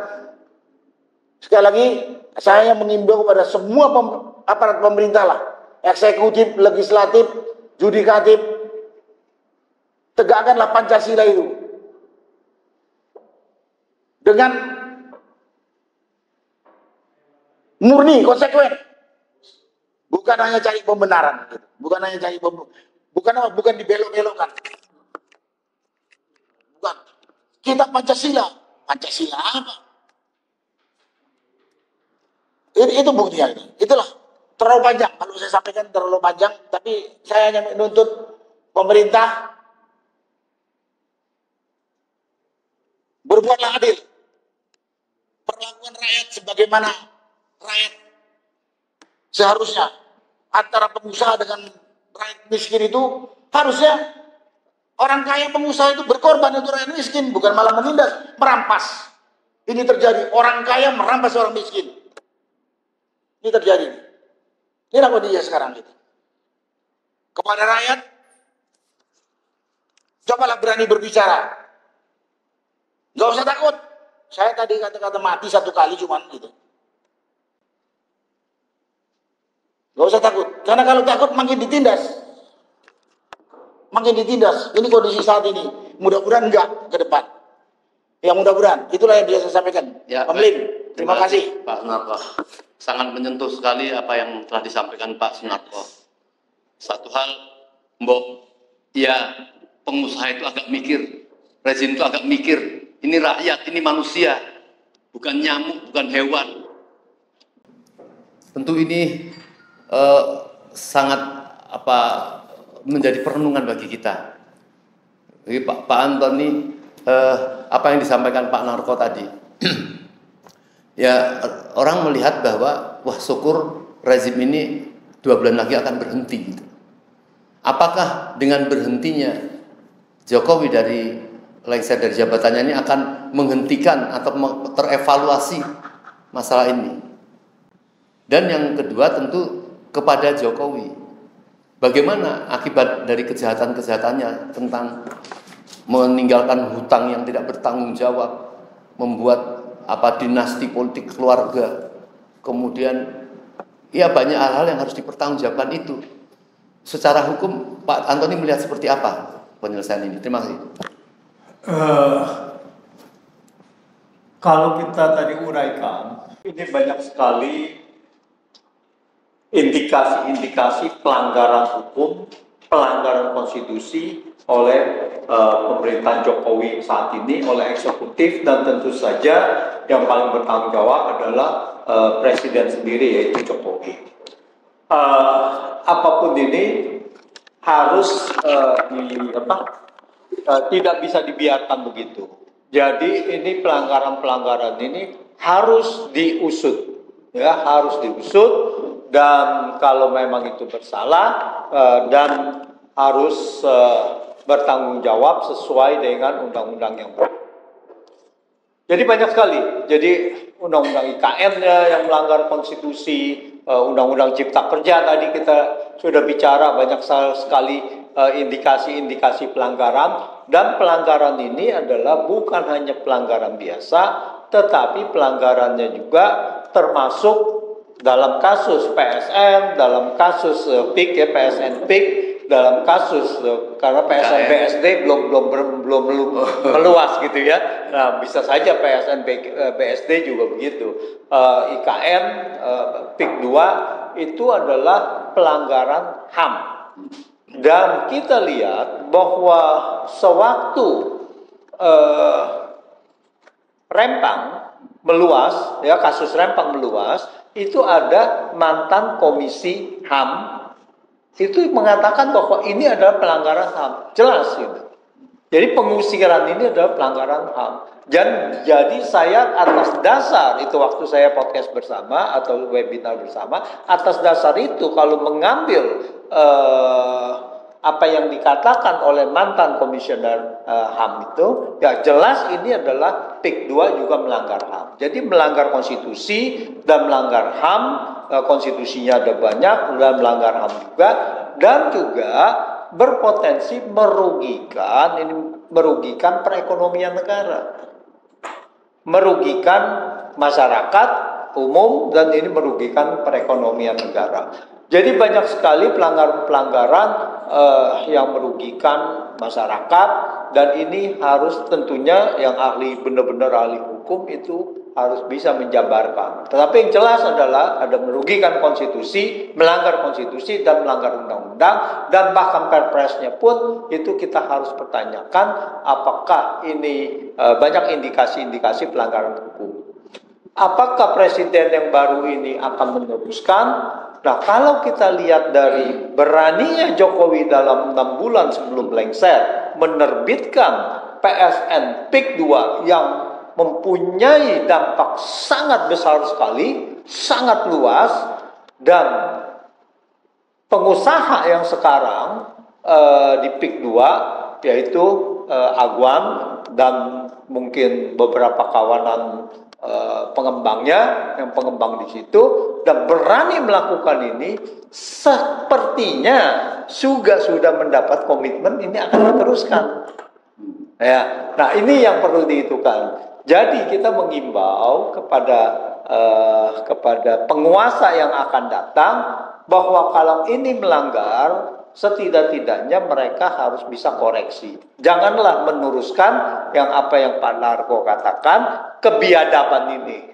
sekali lagi saya mengimbau kepada semua aparat pemerintah lah, eksekutif, legislatif, judikatif, tegakkanlah Pancasila itu dengan murni, konsekuen. Bukan hanya cari pembenaran, bukan hanya cari bukan dibelok-belokkan. Bukan. Kita Pancasila apa? Itu buktinya. Itulah terlalu panjang. Kalau saya sampaikan terlalu panjang, tapi saya hanya menuntut pemerintah berbuatlah adil. Perlakuan rakyat sebagaimana rakyat seharusnya. Antara pengusaha dengan rakyat miskin itu harusnya orang kaya pengusaha itu berkorban untuk rakyat miskin, bukan malah menindas, merampas. Ini terjadi, orang kaya merampas orang miskin. Ini terjadi. Inilah kondisinya sekarang gitu. Kepada rakyat, cobalah berani berbicara. Gak usah takut. Saya tadi kata-kata mati satu kali cuman gitu. Gak usah takut. Karena kalau takut makin ditindas. Makin ditindas. Ini kondisi saat ini. Mudah-mudahan enggak ke depan. Ya mudah-mudahan. Itulah yang bisa saya sampaikan. Ya, Pemlim, terima kasih. Pak Sunarko. Sangat menyentuh sekali apa yang telah disampaikan Pak Sunarko. Satu hal, ya pengusaha itu agak mikir. Rezim itu agak mikir. Ini rakyat, ini manusia. Bukan nyamuk, bukan hewan. Tentu ini sangat menjadi perenungan bagi kita. Jadi Pak Antoni, apa yang disampaikan Pak Narko tadi, ya orang melihat bahwa wah syukur rezim ini 2 bulan lagi akan berhenti. Apakah dengan berhentinya Jokowi dari lengser dari jabatannya ini akan menghentikan atau terevaluasi masalah ini? Dan yang kedua tentu kepada Jokowi, bagaimana akibat dari kejahatan-kejahatannya tentang meninggalkan hutang yang tidak bertanggung jawab, membuat dinasti politik keluarga, kemudian ya banyak hal-hal yang harus dipertanggungjawabkan itu. Secara hukum Pak Antoni melihat seperti apa penyelesaian ini? Terima kasih. Kalau kita tadi uraikan, ini banyak sekali indikasi-indikasi pelanggaran hukum, pelanggaran konstitusi oleh pemerintahan Jokowi saat ini, oleh eksekutif, dan tentu saja yang paling bertanggung jawab adalah presiden sendiri, yaitu Jokowi. Apapun ini harus tidak bisa dibiarkan begitu. Jadi ini pelanggaran-pelanggaran ini harus diusut, ya, harus diusut, dan kalau memang itu bersalah dan harus bertanggung jawab sesuai dengan undang-undang yang berlaku. Jadi banyak sekali. Jadi undang-undang IKN-nya yang melanggar konstitusi, undang-undang Cipta Kerja tadi kita sudah bicara, banyak sekali indikasi-indikasi pelanggaran, dan pelanggaran ini adalah bukan hanya pelanggaran biasa, tetapi pelanggarannya juga termasuk dalam kasus PSN, dalam kasus PIK ya, PSN PIK, dalam kasus karena PSN BSD belum meluas gitu ya. Nah, bisa saja PSN BSD juga begitu. IKN PIK 2 itu adalah pelanggaran HAM. Dan kita lihat bahwa sewaktu Rempang meluas, ya, kasus Rempang meluas, itu ada mantan komisi HAM itu mengatakan bahwa ini adalah pelanggaran HAM, jelas itu. Jadi pengusiran ini adalah pelanggaran HAM. Dan jadi saya atas dasar itu waktu saya podcast bersama atau webinar bersama, atas dasar itu kalau mengambil apa yang dikatakan oleh mantan komisioner HAM itu, ya jelas ini adalah PIK 2 juga melanggar HAM. Jadi melanggar konstitusi dan melanggar HAM, konstitusinya ada banyak, dan melanggar HAM juga, dan juga berpotensi merugikan perekonomian negara, merugikan masyarakat umum, dan ini merugikan perekonomian negara. Jadi banyak sekali pelanggaran-pelanggaran yang merugikan masyarakat, dan ini harus tentunya yang benar-benar ahli hukum itu harus bisa menjabarkan. Tetapi yang jelas adalah ada merugikan konstitusi, melanggar konstitusi, dan melanggar undang-undang, dan bahkan perpresnya pun itu kita harus pertanyakan apakah ini banyak indikasi-indikasi pelanggaran hukum. Apakah presiden yang baru ini akan meneruskan? Nah, kalau kita lihat dari beraninya Jokowi dalam 6 bulan sebelum lengser menerbitkan PSN PIK 2 yang mempunyai dampak sangat besar sekali, sangat luas, dan pengusaha yang sekarang di PIK 2 yaitu Agwan dan mungkin beberapa kawanan pengembangnya yang pengembang di situ, dan berani melakukan ini, sepertinya sudah mendapat komitmen ini akan diteruskan. Ya, nah ini yang perlu dihitungkan. Jadi kita mengimbau kepada penguasa yang akan datang bahwa kalau ini melanggar, setidak-tidaknya mereka harus bisa koreksi. Janganlah meneruskan yang apa yang Pak Narko katakan, kebiadaban ini.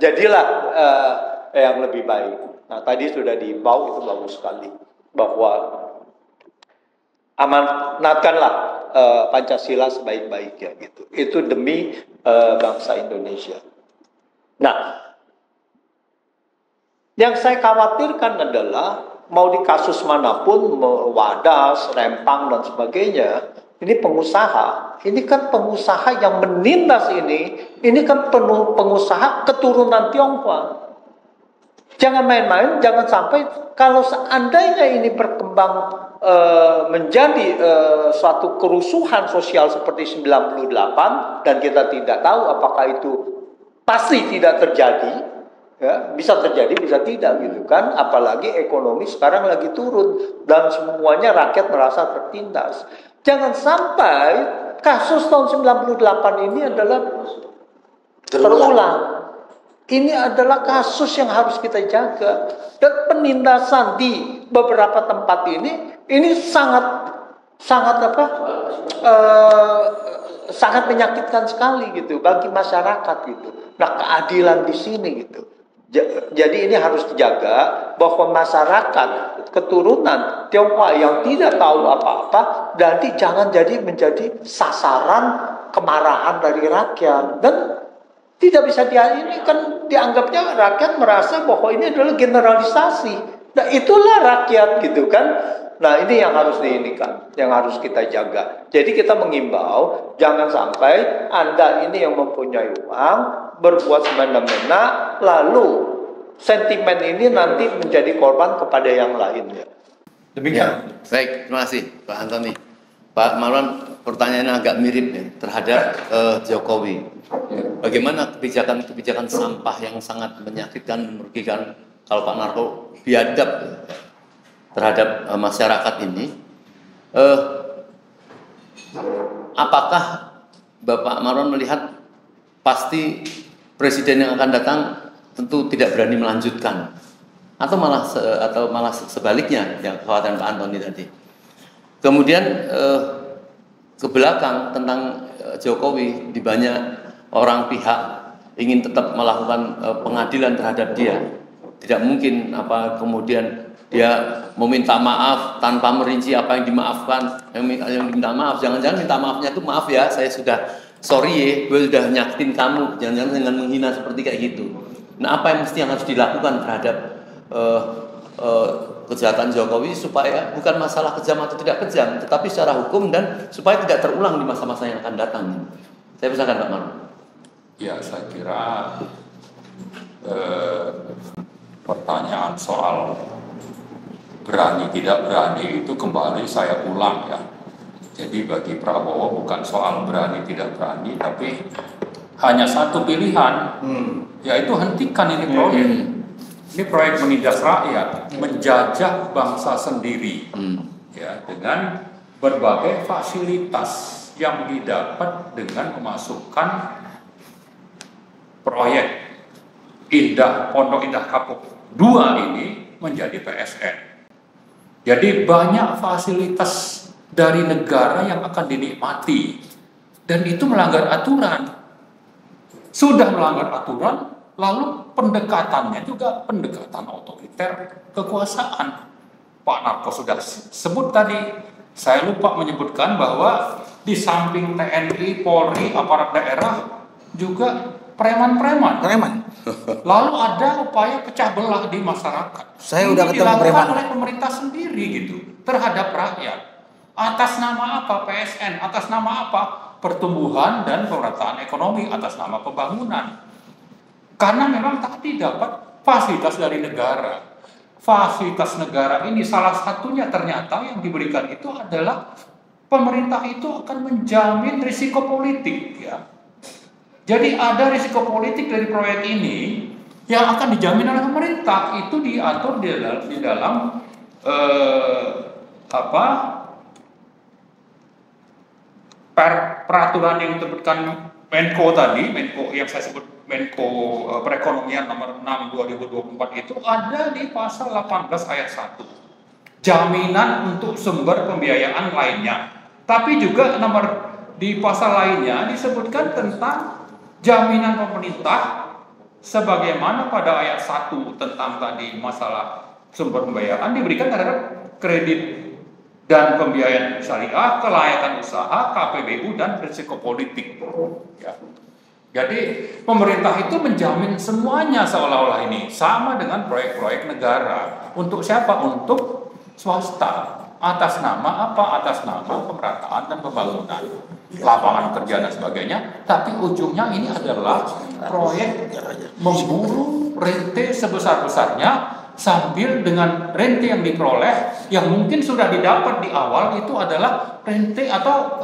Jadilah yang lebih baik. Nah, tadi sudah diimbau, itu bagus sekali, bahwa amanatkanlah Pancasila sebaik-baiknya gitu. Itu demi bangsa Indonesia. Nah, yang saya khawatirkan adalah mau di kasus manapun, Wadas, Rempang dan sebagainya, ini pengusaha. Ini kan pengusaha yang menindas ini kan pengusaha keturunan Tionghoa. Jangan main-main, jangan sampai kalau seandainya ini berkembang menjadi suatu kerusuhan sosial seperti 98 dan kita tidak tahu apakah itu pasti tidak terjadi, ya, bisa terjadi bisa tidak gitu kan, apalagi ekonomi sekarang lagi turun dan semuanya rakyat merasa tertindas. Jangan sampai kasus tahun 98 ini adalah terulang. Ini adalah kasus yang harus kita jaga, dan penindasan di beberapa tempat ini sangat menyakitkan sekali gitu bagi masyarakat gitu. Nah, keadilan di sini gitu. Jadi ini harus dijaga bahwa masyarakat keturunan Tionghoa yang tidak tahu apa-apa nanti jangan menjadi sasaran kemarahan dari rakyat, dan tidak bisa ini kan dianggapnya rakyat merasa bahwa ini adalah generalisasi. Nah, itulah rakyat gitu kan. Nah, ini yang harus diinikan, yang harus kita jaga. Jadi kita mengimbau jangan sampai Anda ini yang mempunyai uang berbuat semena-mena, lalu sentimen ini nanti menjadi korban kepada yang lainnya. Demikian. Ya, baik, terima kasih Pak Antoni. Pak Marwan, pertanyaannya agak mirip nih terhadap Jokowi. Bagaimana kebijakan sampah yang sangat menyakitkan, merugikan, kalau Pak Narko biadab terhadap masyarakat ini? Apakah Bapak Marwan melihat pasti presiden yang akan datang tentu tidak berani melanjutkan, atau malah sebaliknya yang kekhawatiran Pak Antoni tadi? Kemudian ke belakang tentang Jokowi, di banyak orang pihak ingin tetap melakukan pengadilan terhadap dia. Tidak mungkin kemudian dia meminta maaf tanpa merinci apa yang dimaafkan, yang diminta maaf. Jangan-jangan minta maafnya itu, maaf ya, saya sudah sorry gue sudah nyakitin kamu. Jangan-jangan dengan menghina seperti kayak gitu. Nah, apa yang harus dilakukan terhadap kejahatan Jokowi supaya bukan masalah kejam atau tidak kejam, tetapi secara hukum dan supaya tidak terulang di masa-masa yang akan datang. Saya persilakan Pak Maruf. Ya, saya kira pertanyaan soal berani tidak berani itu kembali saya ulang ya. Jadi bagi Prabowo bukan soal berani tidak berani, tapi hanya satu pilihan, yaitu hentikan ini proyek. Ini proyek menindas rakyat, menjajah bangsa sendiri, ya, dengan berbagai fasilitas yang didapat dengan memasukkan proyek Pondok Indah Kapuk 2 ini menjadi PSN. Jadi banyak fasilitas dari negara yang akan dinikmati, dan itu melanggar aturan. Sudah melanggar aturan, lalu pendekatannya juga pendekatan otoriter kekuasaan. Pak Narko sudah sebut tadi, saya lupa menyebutkan bahwa di samping TNI, Polri, aparat daerah juga preman-preman. Lalu ada upaya pecah belah di masyarakat. Saya udah ketemu dilakukan preman oleh pemerintah sendiri gitu terhadap rakyat. Atas nama apa PSN? Atas nama apa? Pertumbuhan dan pemerataan ekonomi, atas nama pembangunan. Karena memang tadi dapat fasilitas dari negara. Fasilitas negara ini salah satunya ternyata yang diberikan itu adalah pemerintah itu akan menjamin risiko politik ya. Jadi ada risiko politik dari proyek ini yang akan dijamin oleh pemerintah, itu diatur di dalam peraturan yang disebutkan Menko tadi, Menko yang saya sebut Menko Perekonomian nomor 6 2024 itu ada di pasal 18 ayat 1. Jaminan untuk sumber pembiayaan lainnya. Tapi juga di pasal lainnya disebutkan tentang jaminan pemerintah sebagaimana pada ayat 1 tentang tadi masalah sumber pembiayaan diberikan terhadap kredit dan pembiayaan syariah, kelayakan usaha, KPBU, dan risiko politik. Ya. Jadi pemerintah itu menjamin semuanya seolah-olah ini sama dengan proyek-proyek negara. Untuk siapa? Untuk swasta. Atas nama apa? Atas nama pemerataan dan pembangunan, lapangan kerja dan sebagainya. Tapi ujungnya ini adalah proyek memburu rente sebesar-besarnya, sambil dengan rente yang diperoleh yang mungkin sudah didapat di awal itu adalah rente atau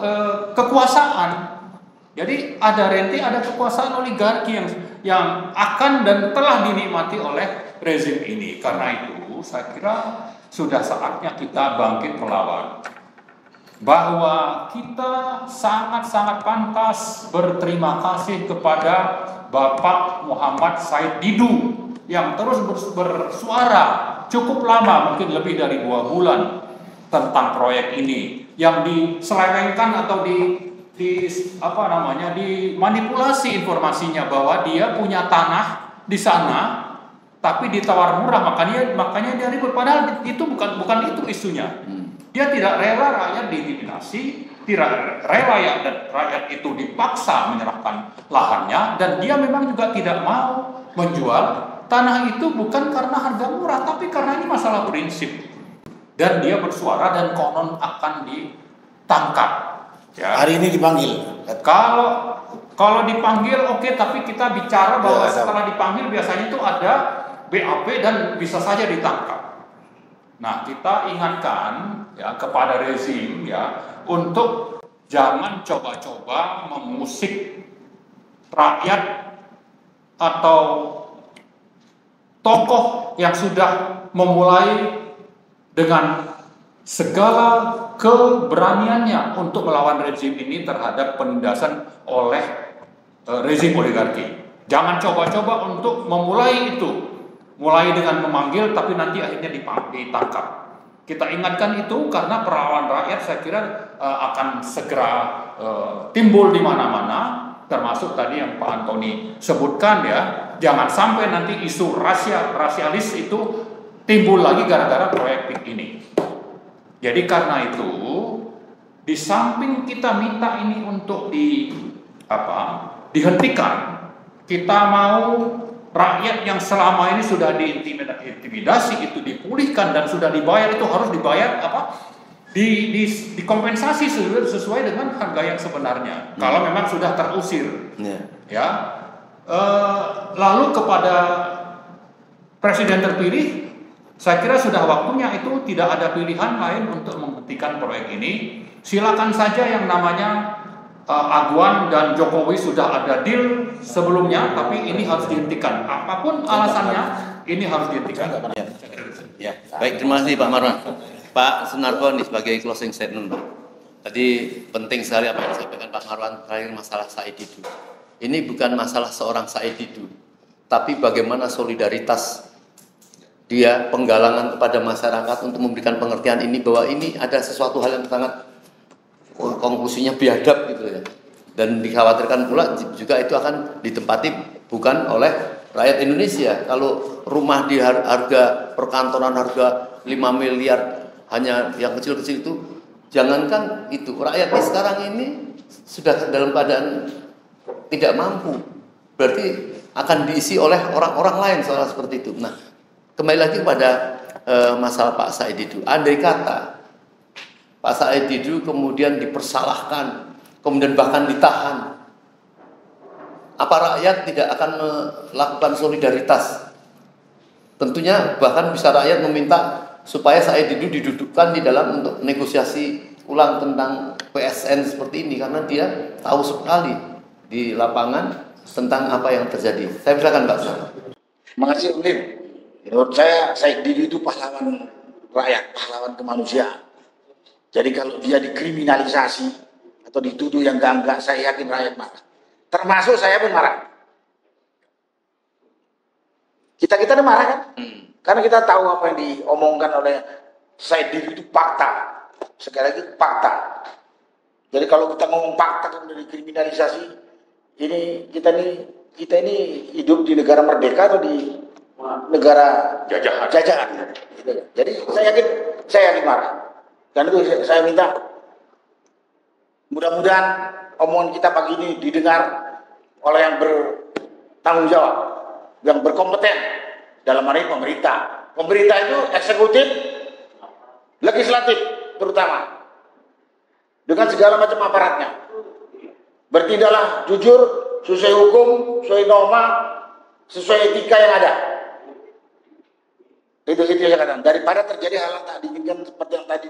kekuasaan. Jadi ada rente, ada kekuasaan oligarki yang akan dan telah dinikmati oleh rezim ini. Karena itu saya kira sudah saatnya kita bangkit melawan. Bahwa kita sangat-sangat pantas berterima kasih kepada Bapak Muhammad Said Didu yang terus bersuara cukup lama, mungkin lebih dari 2 bulan tentang proyek ini yang diselewengkan atau dimanipulasi informasinya bahwa dia punya tanah di sana tapi ditawar murah, makanya dia ribut, padahal itu bukan itu isunya. Dia tidak rela rakyat diintimidasi, tidak rela rakyat itu dipaksa menyerahkan lahannya, dan dia memang juga tidak mau menjual tanah itu bukan karena harga murah, tapi karena ini masalah prinsip. Dan dia bersuara dan konon akan ditangkap. Ya. Hari ini dipanggil. Kalau dipanggil oke, tapi kita bicara bahwa setelah dipanggil biasanya itu ada BAP dan bisa saja ditangkap. Nah, kita ingatkan ya kepada rezim ya untuk jangan coba-coba mengusik rakyat atau tokoh yang sudah memulai dengan segala keberaniannya untuk melawan rezim ini terhadap penindasan oleh rezim oligarki. Jangan coba-coba untuk memulai itu. Mulai dengan memanggil tapi nanti akhirnya ditangkap. Kita ingatkan itu karena perlawanan rakyat saya kira akan segera timbul di mana-mana, termasuk tadi yang Pak Antoni sebutkan ya. Jangan sampai nanti isu rasialis itu timbul lagi gara-gara proyek ini. Jadi karena itu di samping kita minta ini untuk dihentikan, kita mau rakyat yang selama ini sudah diintimidasi itu dipulihkan dan sudah dibayar, itu harus dibayar dikompensasi sesuai dengan harga yang sebenarnya. Kalau memang sudah terusir, ya. Lalu kepada presiden terpilih, saya kira sudah waktunya itu tidak ada pilihan lain untuk menghentikan proyek ini. Silakan saja yang namanya Aguan dan Jokowi sudah ada deal sebelumnya, tapi ini harus dihentikan. Apapun alasannya, ini harus dihentikan. Ya. Baik, terima kasih Pak Marwan. Pak Sunarko ini sebagai closing statement. Tadi penting sekali apa yang disampaikan Pak Marwan terakhir masalah Said Didu. Ini bukan masalah seorang Said Didu, tapi bagaimana solidaritas dia, penggalangan kepada masyarakat untuk memberikan pengertian ini bahwa ini ada sesuatu hal yang sangat konklusinya biadab gitu ya. Dan dikhawatirkan pula juga itu akan ditempati bukan oleh rakyat Indonesia. Kalau rumah di harga perkantoran harga 5 miliar hanya yang kecil-kecil itu, jangankan itu, rakyat sekarang ini sudah dalam keadaan tidak mampu, berarti akan diisi oleh orang-orang lain soal seperti itu. Nah, kembali lagi kepada masalah Pak Said Didu. Andai kata Pak Said Didu kemudian dipersalahkan, kemudian bahkan ditahan, apa rakyat tidak akan melakukan solidaritas? Tentunya bahkan bisa rakyat meminta supaya Said Didu didudukkan di dalam untuk negosiasi ulang tentang PSN seperti ini, karena dia tahu sekali di lapangan tentang apa yang terjadi. Saya silakan Pak. Terima kasih Ulim. Menurut saya Said Didu itu pahlawan rakyat, pahlawan kemanusiaan. Jadi kalau dia dikriminalisasi atau dituduh yang enggak, saya yakin rakyat marah. Termasuk saya pun marah. Kita udah marah kan? Karena kita tahu apa yang diomongkan oleh Said Didu itu fakta. Sekali lagi fakta. Jadi kalau kita ngomong fakta kemudian dikriminalisasi, ini kita ini hidup di negara merdeka atau di negara jajahan. Jadi saya yakin marah. Dan itu saya minta mudah-mudahan omongan kita pagi ini didengar oleh yang bertanggung jawab, yang berkompeten dalam hal ini pemerintah. Pemerintah itu eksekutif, legislatif terutama, dengan segala macam aparatnya. Bertindaklah jujur, sesuai hukum, sesuai norma, sesuai etika yang ada. Itu saya katakan. Daripada terjadi hal yang tak diinginkan seperti yang tadi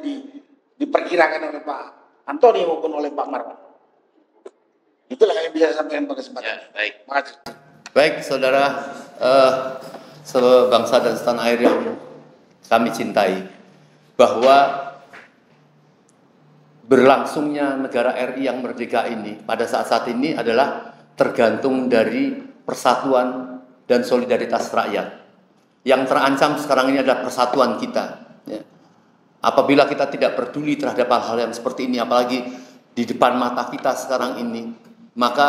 diperkirakan oleh Pak Antoni maupun oleh Pak Marwan. Itulah yang bisa saya sampaikan pada kesempatan. Ya, baik. Makasih. Baik, saudara sebangsa dan setanah air yang kami cintai, bahwa berlangsungnya negara RI yang merdeka ini pada saat-saat ini adalah tergantung dari persatuan dan solidaritas rakyat. Yang terancam sekarang ini adalah persatuan kita. Ya. Apabila kita tidak peduli terhadap hal-hal yang seperti ini, apalagi di depan mata kita sekarang ini, maka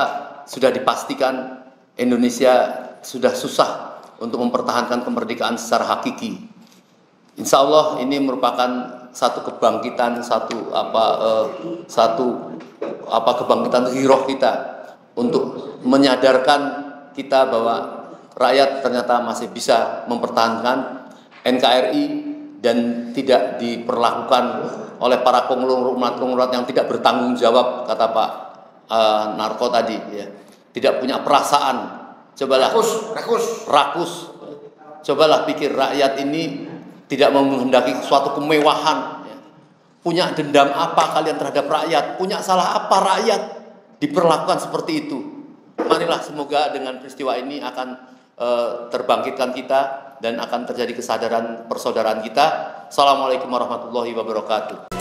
sudah dipastikan Indonesia sudah susah untuk mempertahankan kemerdekaan secara hakiki. Insya Allah ini merupakan satu kebangkitan, kebangkitan giroh kita untuk menyadarkan kita bahwa rakyat ternyata masih bisa mempertahankan NKRI dan tidak diperlakukan oleh para konglomerat yang tidak bertanggung jawab, kata Pak Narko tadi, ya. Tidak punya perasaan. Cobalah rakus. Cobalah pikir, rakyat ini tidak menghendaki suatu kemewahan, ya. Punya dendam apa kalian terhadap rakyat? Punya salah apa rakyat diperlakukan seperti itu? Marilah semoga dengan peristiwa ini akan terbangkitkan kita dan akan terjadi kesadaran persaudaraan kita. Assalamualaikum warahmatullahi wabarakatuh.